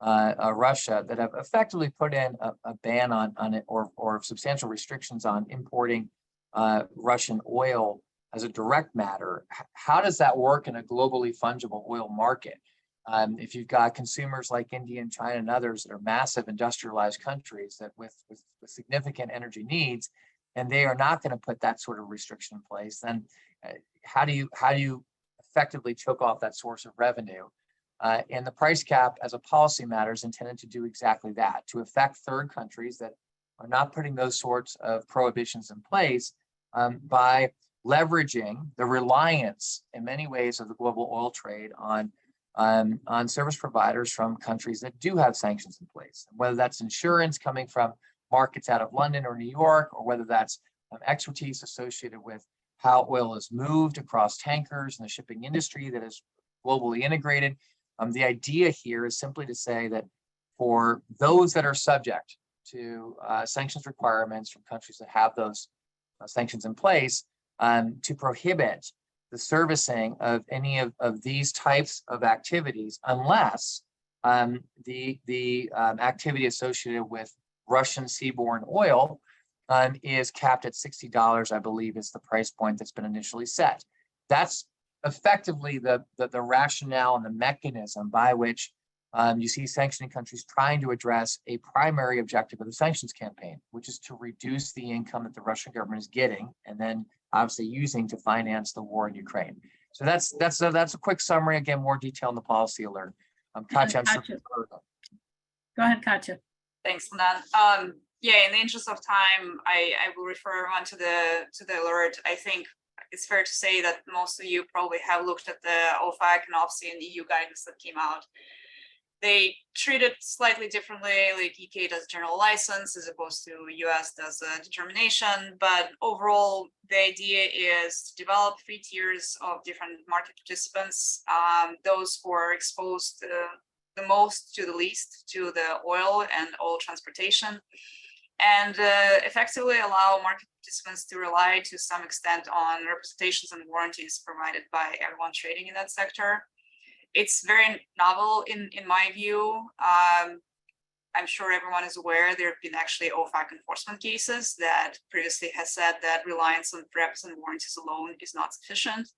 Russia that have effectively put in a ban on it or substantial restrictions on importing Russian oil as a direct matter, how does that work in a globally fungible oil market? If you've got consumers like India and China and others that are massive industrialized countries that with significant energy needs, and they are not going to put that sort of restriction in place, then how do you effectively choke off that source of revenue? And the price cap as a policy matter is intended to do exactly that, to affect third countries that are not putting those sorts of prohibitions in place by leveraging the reliance in many ways of the global oil trade on service providers from countries that do have sanctions in place, whether that's insurance coming from markets out of London or New York, or whether that's expertise associated with how oil is moved across tankers in the shipping industry that is globally integrated. The idea here is simply to say that for those that are subject to sanctions requirements from countries that have those sanctions in place, to prohibit the servicing of any of these types of activities unless the activity associated with Russian seaborne oil is capped at $60, I believe is the price point that's been initially set. That's effectively the rationale and the mechanism by which you see sanctioning countries trying to address a primary objective of the sanctions campaign, which is to reduce the income that the Russian government is getting and then obviously using to finance the war in Ukraine. So that's a quick summary. Again, more detail in the policy alert. Katya, I'm sure. Go ahead, Katya. Thanks, Ledan. Yeah, in the interest of time, I will refer everyone to the alert. I think it's fair to say that most of you probably have looked at the OFAC and OFSI and EU guidance that came out. They treat it slightly differently, like UK does general license as opposed to US does a determination. But overall, the idea is to develop 3 tiers of different market participants, those who are exposed the most to the least to the oil and oil transportation, and effectively allow market participants to rely to some extent on representations and warranties provided by everyone trading in that sector. It's very novel in my view. I'm sure everyone is aware there have been actually OFAC enforcement cases that previously has said that reliance on reps and warranties alone is not sufficient.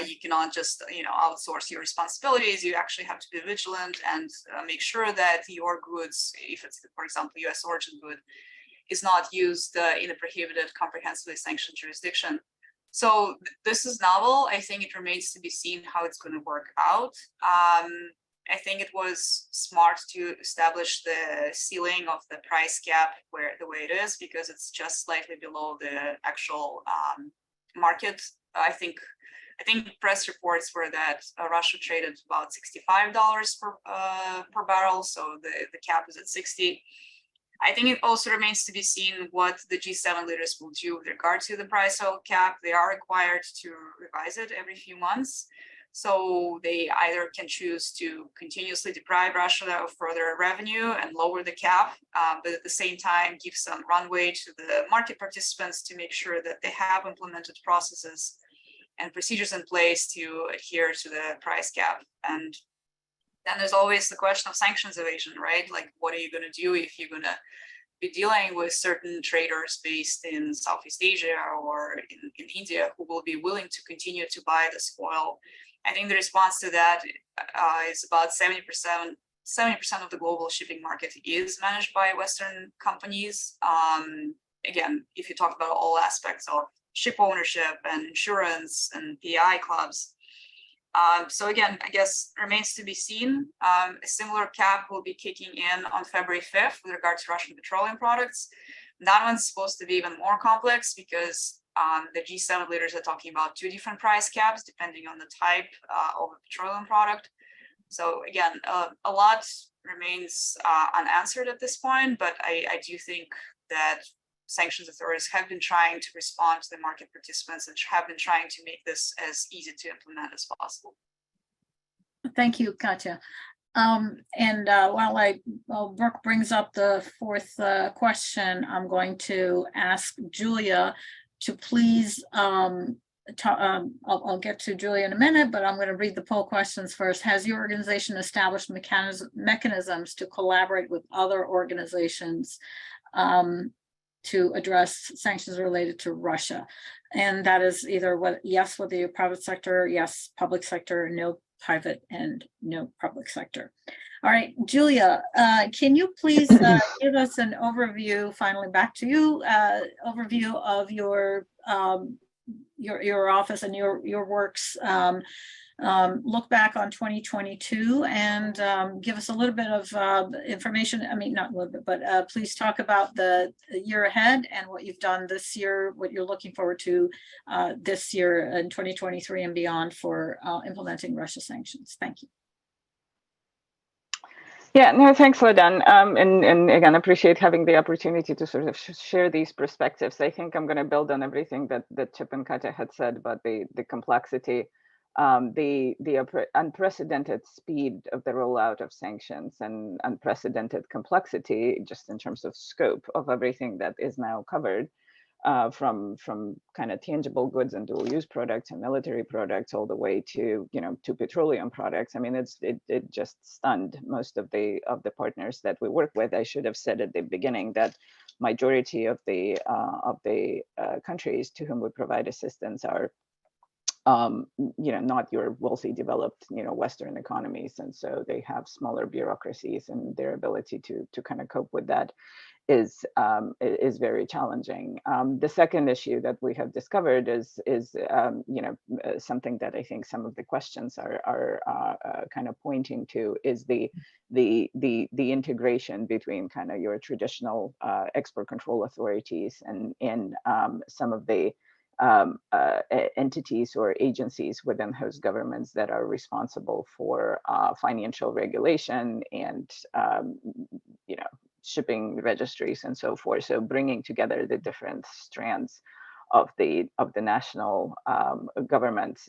You cannot just outsource your responsibilities. You actually have to be vigilant and make sure that your goods, if it's, for example, US origin good, is not used in a prohibited, comprehensively sanctioned jurisdiction. So this is novel. I think it remains to be seen how it's going to work out. I think it was smart to establish the ceiling of the price cap the way it is, because it's just slightly below the actual market. I think press reports were that Russia traded about $65 per barrel, so the cap is at 60. I think it also remains to be seen what the G7 leaders will do with regard to the price oil cap. They are required to revise it every few months. So they either can choose to continuously deprive Russia of further revenue and lower the cap, but at the same time give some runway to the market participants to make sure that they have implemented processes and procedures in place to adhere to the price cap. And then there's always the question of sanctions evasion, right? Like, what are you going to do if you're going to be dealing with certain traders based in Southeast Asia or in India who will be willing to continue to buy this oil? I think the response to that is about 70% of the global shipping market is managed by Western companies. Again, if you talk about all aspects of ship ownership and insurance and PI clubs. So again, I guess remains to be seen. A similar cap will be kicking in on February 5th with regard to Russian petroleum products. That one's supposed to be even more complex because the G7 leaders are talking about 2 different price caps depending on the type of a petroleum product. So again, a lot remains unanswered at this point, but I do think that sanctions authorities have been trying to respond to the market participants and have been trying to make this as easy to implement as possible. Thank you, Katya. While Brooke brings up the 4th question, I'm going to ask Julia to please, I'll get to Julia in a minute, but I'm going to read the poll questions first. Has your organization established mechanisms to collaborate with other organizations to address sanctions related to Russia? And that is either yes, whether you're private sector, yes, public sector, no private, and no public sector. All right, Julia, can you please give us an overview, finally back to you, overview of your office and your works, look back on 2022 and give us a little bit of information. I mean, not a little bit, but please talk about the year ahead and what you've done this year, what you're looking forward to this year in 2023 and beyond for implementing Russia sanctions. Thank you. Yeah, no, thanks, Ladan. And again, appreciate having the opportunity to sort of share these perspectives. I think I'm going to build on everything that Chip and Katya had said about the complexity, the unprecedented speed of the rollout of sanctions and unprecedented complexity just in terms of scope of everything that is now covered. From kind of tangible goods and dual use products and military products all the way to to petroleum products. I mean, it just stunned most of the partners that we work with. I should have said at the beginning that majority of the countries to whom we provide assistance are not your wealthy, developed, Western economies, and so they have smaller bureaucracies, and their ability to kind of cope with that is very challenging. The second issue that we have discovered is something that I think some of the questions are kind of pointing to, is the integration between kind of your traditional export control authorities and some of the entities or agencies within host governments that are responsible for financial regulation and shipping registries and so forth. So bringing together the different strands of the national government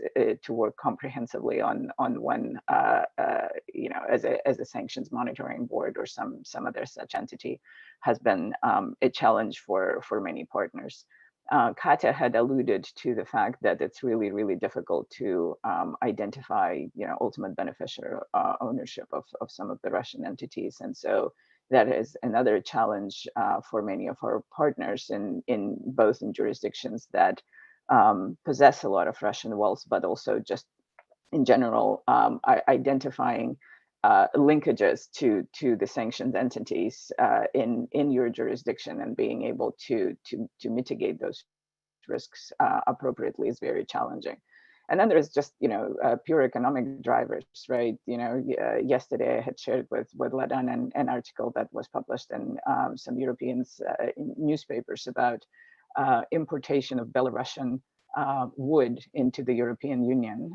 to work comprehensively on one as a sanctions monitoring board or some other such entity has been a challenge for many partners. Katya had alluded to the fact that it's really, really difficult to identify, ultimate beneficiary ownership of some of the Russian entities. And so that is another challenge for many of our partners in both jurisdictions that possess a lot of Russian wealth, but also just in general identifying linkages to the sanctioned entities in your jurisdiction and being able to mitigate those risks appropriately is very challenging. And then there's just pure economic drivers, right? Yesterday I had shared with Ladan an article that was published in some European newspapers about importation of Belarusian wood into the European Union.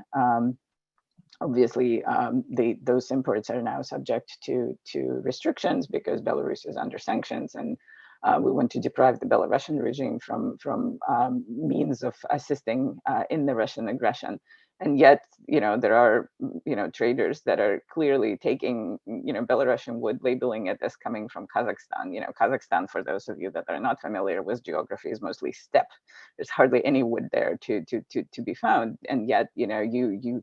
Obviously, those imports are now subject to restrictions because Belarus is under sanctions, and we want to deprive the Belarusian regime from means of assisting in the Russian aggression. And yet, there are, traders that are clearly taking, Belarusian wood, labeling it as coming from Kazakhstan. Kazakhstan, for those of you that are not familiar with geography, is mostly steppe. There's hardly any wood there to be found. And yet, you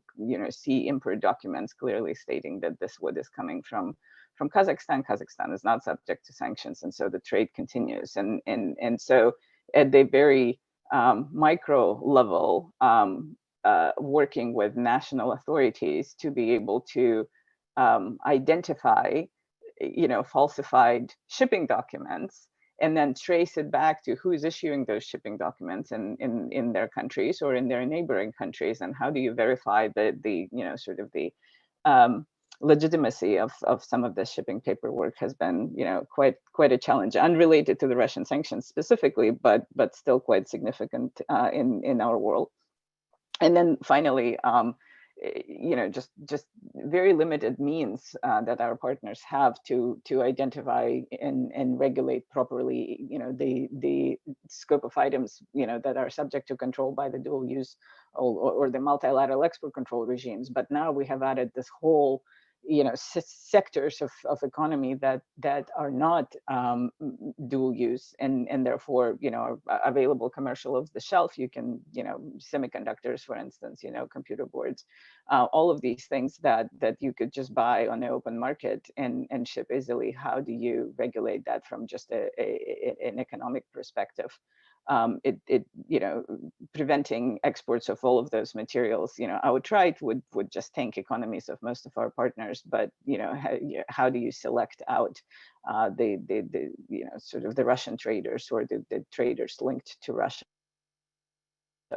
see import documents clearly stating that this wood is coming from Kazakhstan. Kazakhstan is not subject to sanctions, and so the trade continues. And so at the very micro level, working with national authorities to be able to identify, falsified shipping documents, and then trace it back to who's issuing those shipping documents in their countries or in their neighboring countries, and how do you verify the legitimacy of some of the shipping paperwork has been, quite a challenge, unrelated to the Russian sanctions specifically, but still quite significant in our world. And then finally, just very limited means that our partners have to identify and regulate properly, the scope of items, that are subject to control by the dual use or the multilateral export control regimes. But now we have added this whole sectors of economy that are not dual use and therefore are available commercial off the shelf. You can semiconductors, for instance, computer boards, all of these things that you could just buy on the open market and ship easily. How do you regulate that from just an economic perspective? Preventing exports of all of those materials, outright would just tank economies of most of our partners. But how do you select out the sort of the Russian traders or the traders linked to Russia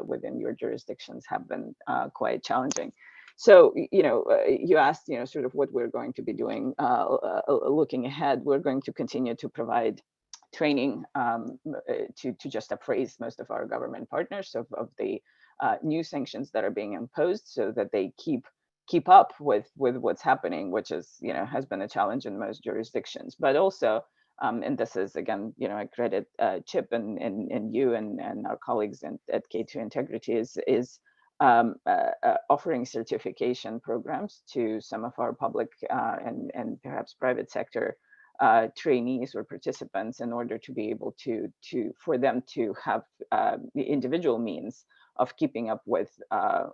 within your jurisdictions have been quite challenging. So, you asked, sort of what we're going to be doing looking ahead. We're going to continue to provide training to just appraise most of our government partners of the new sanctions that are being imposed, so that they keep up with what's happening, which is has been a challenge in most jurisdictions. But also, and this is again, I credit Chip and you and our colleagues at K2 Integrity is offering certification programs to some of our public and perhaps private sector trainees or participants, in order to be able for them to have the individual means of keeping up with the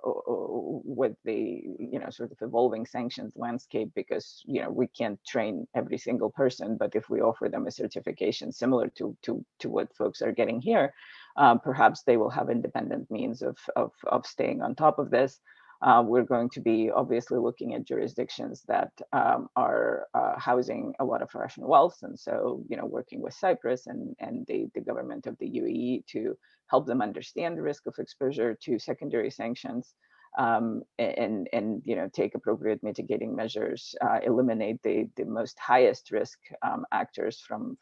sort of evolving sanctions landscape, because we can't train every single person, but if we offer them a certification similar to what folks are getting here, perhaps they will have independent means of staying on top of this. We're going to be obviously looking at jurisdictions that are housing a lot of Russian wealth, and so working with Cyprus and the government of the UAE to help them understand the risk of exposure to secondary sanctions, and take appropriate mitigating measures, eliminate the most highest risk actors from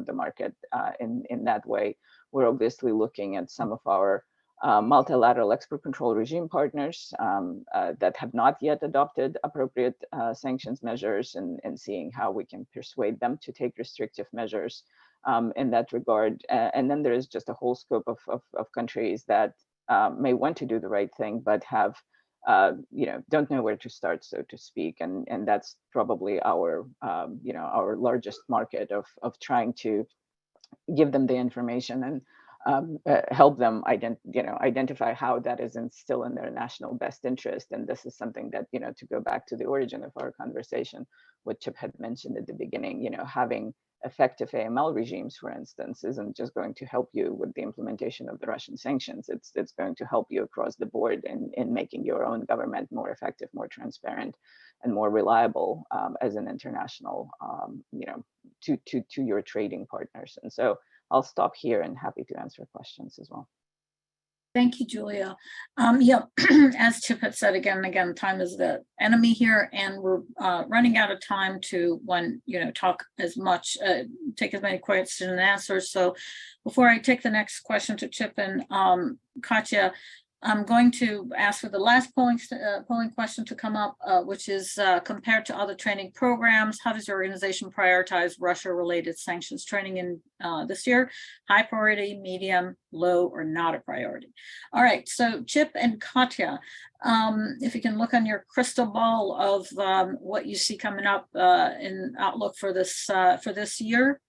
the market. In that way, we're obviously looking at some of our multilateral export control regime partners that have not yet adopted appropriate sanctions measures, and seeing how we can persuade them to take restrictive measures in that regard. And then there is just a whole scope of countries that may want to do the right thing, but have don't know where to start, so to speak. And that's probably our our largest market of trying to give them the information and help them identify how that isn't still in their national best interest. And this is something that, to go back to the origin of our conversation, what Chip had mentioned at the beginning, having effective AML regimes, for instance, isn't just going to help you with the implementation of the Russian sanctions. It's going to help you across the board in making your own government more effective, more transparent, and more reliable as an international, to your trading partners. And so I'll stop here and happy to answer questions as well. Thank you, Julia. As Chip had said again and again, time is the enemy here, and we're running out of time to talk as much, take as many questions and answers. So before I take the next question to Chip and Katya, I'm going to ask for the last polling question to come up, which is compared to other training programs, how does your organization prioritize Russia-related sanctions training in this year? High priority, medium, low, or not a priority? All right, so Chip and Katya, if you can look on your crystal ball of what you see coming up in outlook for this year,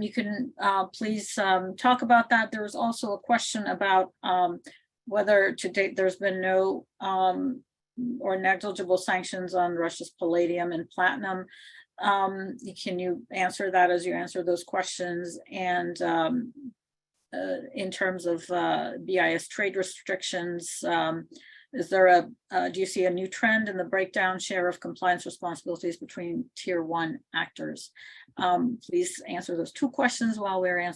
you can please talk about that. There was also a question about whether to date there's been no or negligible sanctions on Russia's palladium and platinum. Can you answer that as you answer those questions? And in terms of BIS trade restrictions, is there do you see a new trend in the breakdown share of compliance responsibilities between tier 1 actors? Please answer those 2 questions while we're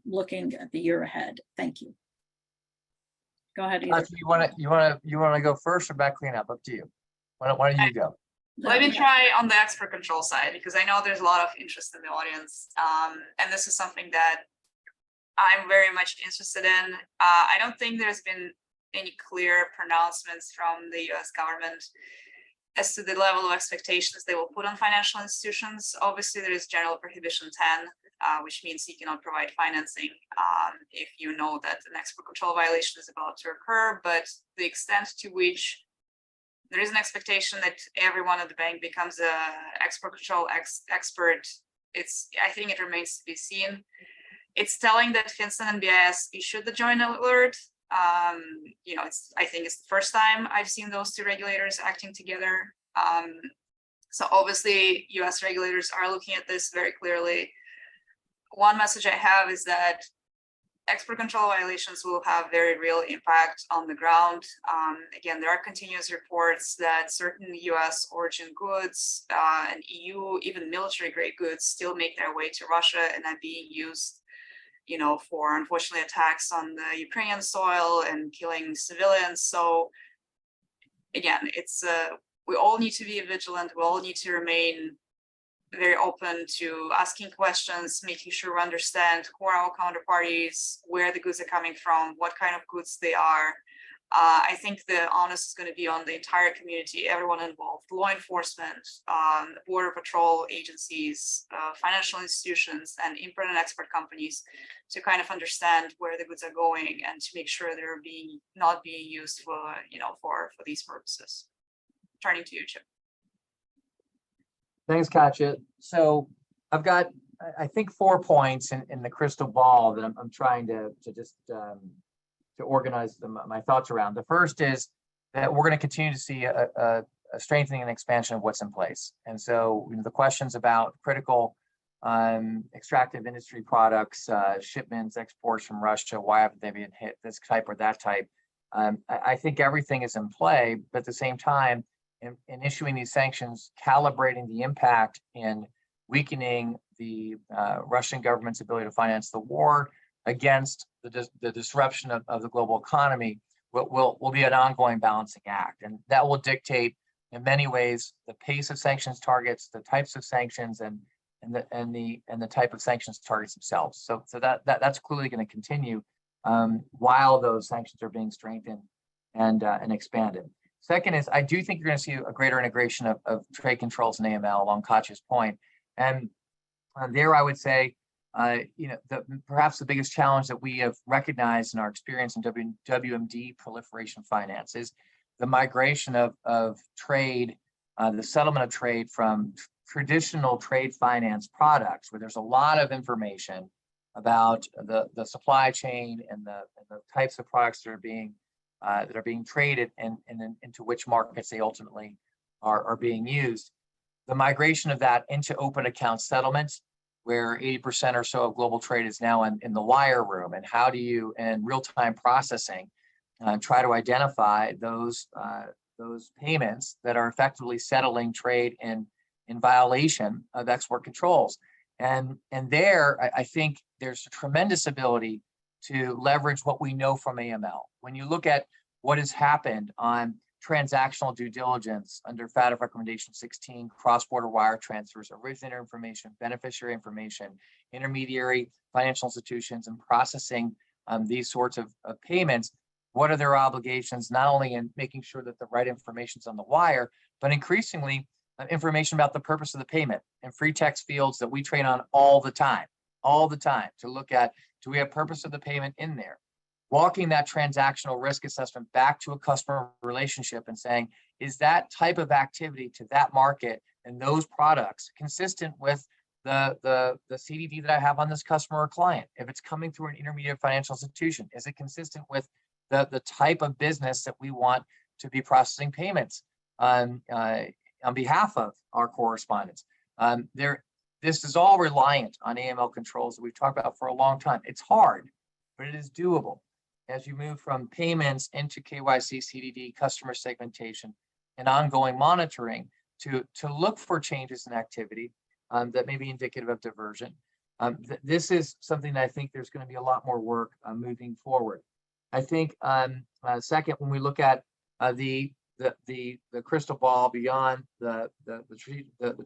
looking at the year ahead. Thank you. Go ahead. You want to go first, or back clean up? Up to you. Why don't you go? Let me try on the export control side, because I know there's a lot of interest in the audience, and this is something that I'm very much interested in. I don't think there's been any clear pronouncements from the U.S. government as to the level of expectations they will put on financial institutions. Obviously, there is General Prohibition 10, which means you cannot provide financing if you know that an export control violation is about to occur. But the extent to which there is an expectation that everyone at the bank becomes a export control expert, I think it remains to be seen. It's telling that FinCEN and BIS issued the joint alert. I think it's the first time I've seen those 2 regulators acting together. So obviously, U.S. regulators are looking at this very clearly. One message I have is that export control violations will have very real impact on the ground. Again, there are continuous reports that certain U.S. origin goods and EU, even military-grade goods, still make their way to Russia and are being used, for unfortunately attacks on the Ukrainian soil and killing civilians. So again, we all need to be vigilant. We all need to remain very open to asking questions, making sure we understand who are our counterparties, where the goods are coming from, what kind of goods they are. I think the onus is going to be on the entire community, everyone involved, law enforcement, border patrol agencies, financial institutions, and import and export companies to kind of understand where the goods are going and to make sure they're not being used for these purposes. Turning to you, Chip. Thanks, Katya. So I've got, I think, 4 points in the crystal ball that I'm trying to just to organize my thoughts around. The first is that we're going to continue to see a strengthening and expansion of what's in place. And so the questions about critical extractive industry products, shipments, exports from Russia, why haven't they been hit, this type or that type? I think everything is in play, but at the same time, in issuing these sanctions, calibrating the impact in weakening the Russian government's ability to finance the war against the disruption of the global economy will be an ongoing balancing act. And that will dictate in many ways the pace of sanctions targets, the types of sanctions, and the type of sanctions targets themselves. So that's clearly going to continue while those sanctions are being strengthened and expanded. Second is, I do think you're going to see a greater integration of trade controls and AML along Katya's point. And there, I would say, perhaps the biggest challenge that we have recognized in our experience in WMD proliferation finance is the migration of trade, the settlement of trade from traditional trade finance products, where there's a lot of information about the supply chain and the types of products that are being traded and into which markets they ultimately are being used. The migration of that into open account settlements, where 80% or so of global trade is now in the wire room, and how do you, in real-time processing, try to identify those payments that are effectively settling trade in violation of export controls. And there, I think there's a tremendous ability to leverage what we know from AML. When you look at what has happened on transactional due diligence under FATF Recommendation 16, cross-border wire transfers, originator information, beneficiary information, intermediary financial institutions, and processing these sorts of payments, what are their obligations, not only in making sure that the right information is on the wire, but increasingly information about the purpose of the payment and free text fields that we train on all the time to look at, do we have purpose of the payment in there? Walking that transactional risk assessment back to a customer relationship and saying, is that type of activity to that market and those products consistent with the CDD that I have on this customer or client? If it's coming through an intermediate financial institution, is it consistent with the type of business that we want to be processing payments on behalf of our correspondents? This is all reliant on AML controls that we've talked about for a long time. It's hard, but it is doable. As you move from payments into KYC, CDD, customer segmentation, and ongoing monitoring to look for changes in activity that may be indicative of diversion. This is something that I think there's going to be a lot more work moving forward. I think second, when we look at the crystal ball beyond the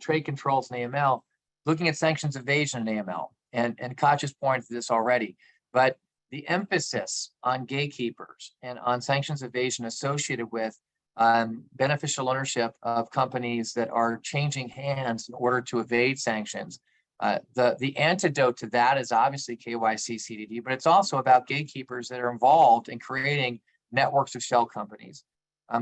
trade controls and AML, looking at sanctions evasion and AML, and Katya's pointed to this already, but the emphasis on gatekeepers and on sanctions evasion associated with beneficial ownership of companies that are changing hands in order to evade sanctions. The antidote to that is obviously KYC, CDD, but it's also about gatekeepers that are involved in creating networks of shell companies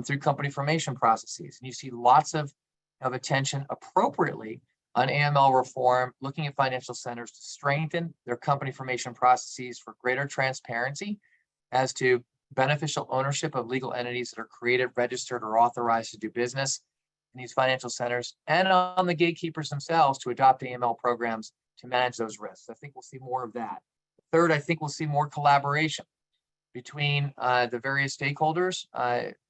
through company formation processes. And you see lots of attention appropriately on AML reform, looking at financial centers to strengthen their company formation processes for greater transparency as to beneficial ownership of legal entities that are created, registered, or authorized to do business in these financial centers, and on the gatekeepers themselves to adopt AML programs to manage those risks. I think we'll see more of that. Third, I think we'll see more collaboration between the various stakeholders,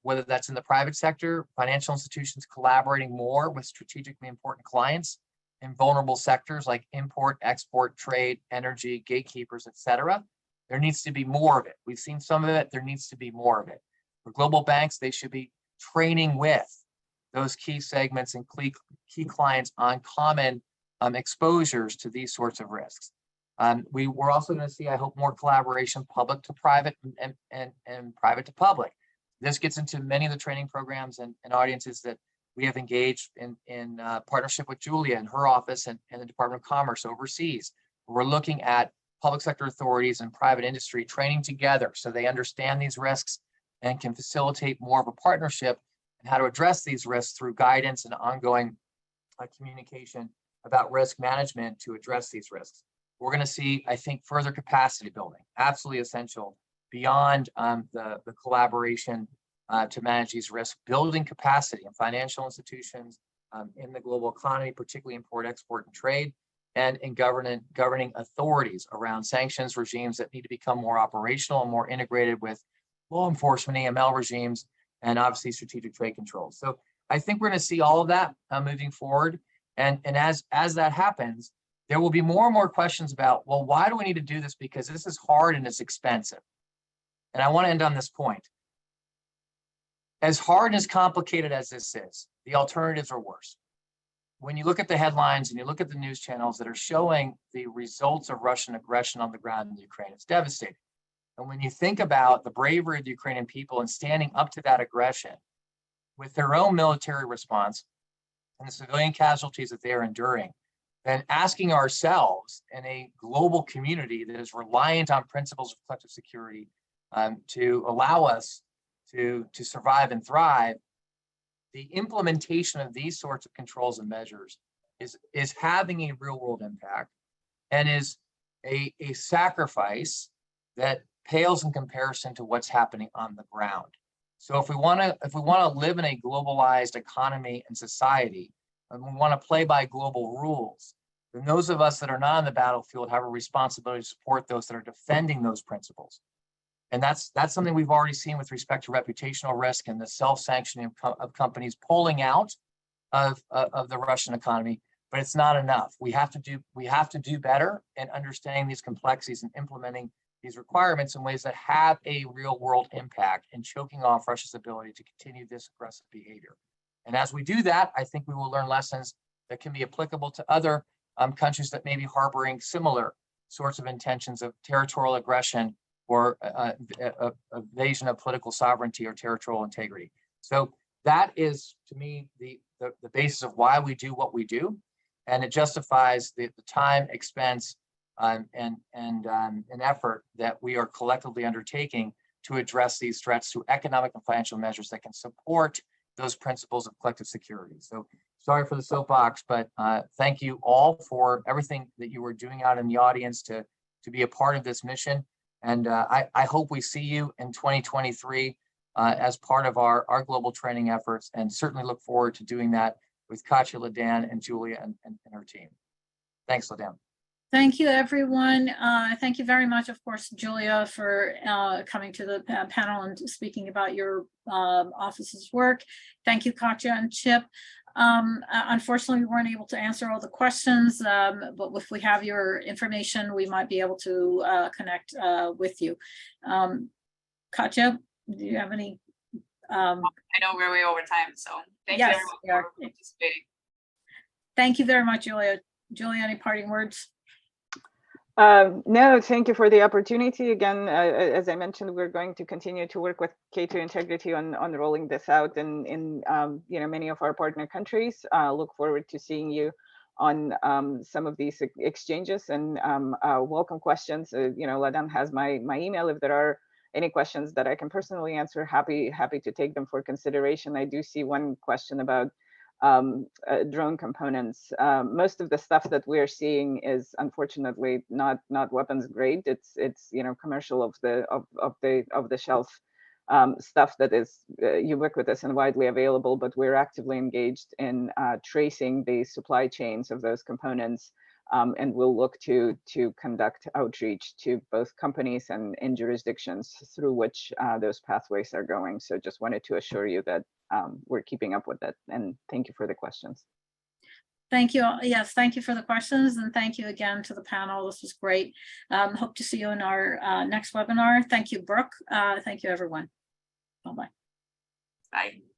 whether that's in the private sector, financial institutions collaborating more with strategically important clients in vulnerable sectors like import, export, trade, energy, gatekeepers, et cetera. There needs to be more of it. We've seen some of it. There needs to be more of it. For global banks, they should be training with those key segments and key clients on common exposures to these sorts of risks. We're also going to see, I hope, more collaboration, public to private and private to public. This gets into many of the training programs and audiences that we have engaged in partnership with Julia and her office and the Department of Commerce overseas. We're looking at public sector authorities and private industry training together so they understand these risks and can facilitate more of a partnership and how to address these risks through guidance and ongoing communication about risk management to address these risks. We're going to see, I think, further capacity building, absolutely essential beyond the collaboration to manage these risks, building capacity in financial institutions, in the global economy, particularly import, export, and trade, and in governing authorities around sanctions regimes that need to become more operational and more integrated with law enforcement, AML regimes, and obviously strategic trade controls. So I think we're going to see all of that moving forward. And as that happens, there will be more and more questions about, well, why do we need to do this? Because this is hard and it's expensive. And I want to end on this point. As hard and as complicated as this is, the alternatives are worse. When you look at the headlines and you look at the news channels that are showing the results of Russian aggression on the ground in Ukraine, it's devastating. And when you think about the bravery of the Ukrainian people and standing up to that aggression with their own military response and the civilian casualties that they are enduring, then asking ourselves in a global community that is reliant on principles of collective security to allow us to survive and thrive, the implementation of these sorts of controls and measures is having a real world impact and is a sacrifice that pales in comparison to what's happening on the ground. So if we want to live in a globalized economy and society, and we want to play by global rules, then those of us that are not on the battlefield have a responsibility to support those that are defending those principles. And that's something we've already seen with respect to reputational risk and the self-sanctioning of companies pulling out of the Russian economy. But it's not enough. We have to do better in understanding these complexities and implementing these requirements in ways that have a real world impact and choking off Russia's ability to continue this aggressive behavior. And as we do that, I think we will learn lessons that can be applicable to other countries that may be harboring similar sorts of intentions of territorial aggression or invasion of political sovereignty or territorial integrity. So that is, to me, the basis of why we do what we do, and it justifies the time, expense, and effort that we are collectively undertaking to address these threats through economic and financial measures that can support those principles of collective security. So sorry for the soapbox, but thank you all for everything that you were doing out in the audience to be a part of this mission. And I hope we see you in 2023 as part of our global training efforts, and certainly look forward to doing that with Katya, Ladan, and Julia and her team. Thanks, Ladan. Thank you, everyone. Thank you very much, of course, Julia, for coming to the panel and speaking about your office's work. Thank you, Katya and Chip. Unfortunately, we weren't able to answer all the questions, but if we have your information, we might be able to connect with you. Katya, do you have any? I know we're way over time, so thank you everyone for participating. Thank you very much, Julia. Julia, any parting words? No, thank you for the opportunity. Again, as I mentioned, we're going to continue to work with K2 Integrity on rolling this out in many of our partner countries. Look forward to seeing you on some of these exchanges, and welcome questions. Ladan has my email. If there are any questions that I can personally answer, happy to take them for consideration. I do see one question about drone components. Most of the stuff that we're seeing is unfortunately not weapons grade. It's commercial of the shelf stuff that is ubiquitous and widely available. But we're actively engaged in tracing the supply chains of those components, and we'll look to conduct outreach to both companies and in jurisdictions through which those pathways are going. So just wanted to assure you that we're keeping up with it, and thank you for the questions. Thank you. Yes, thank you for the questions, and thank you again to the panel. This was great. Hope to see you in our next webinar. Thank you, Brooke. Thank you, everyone. Bye-bye. Bye.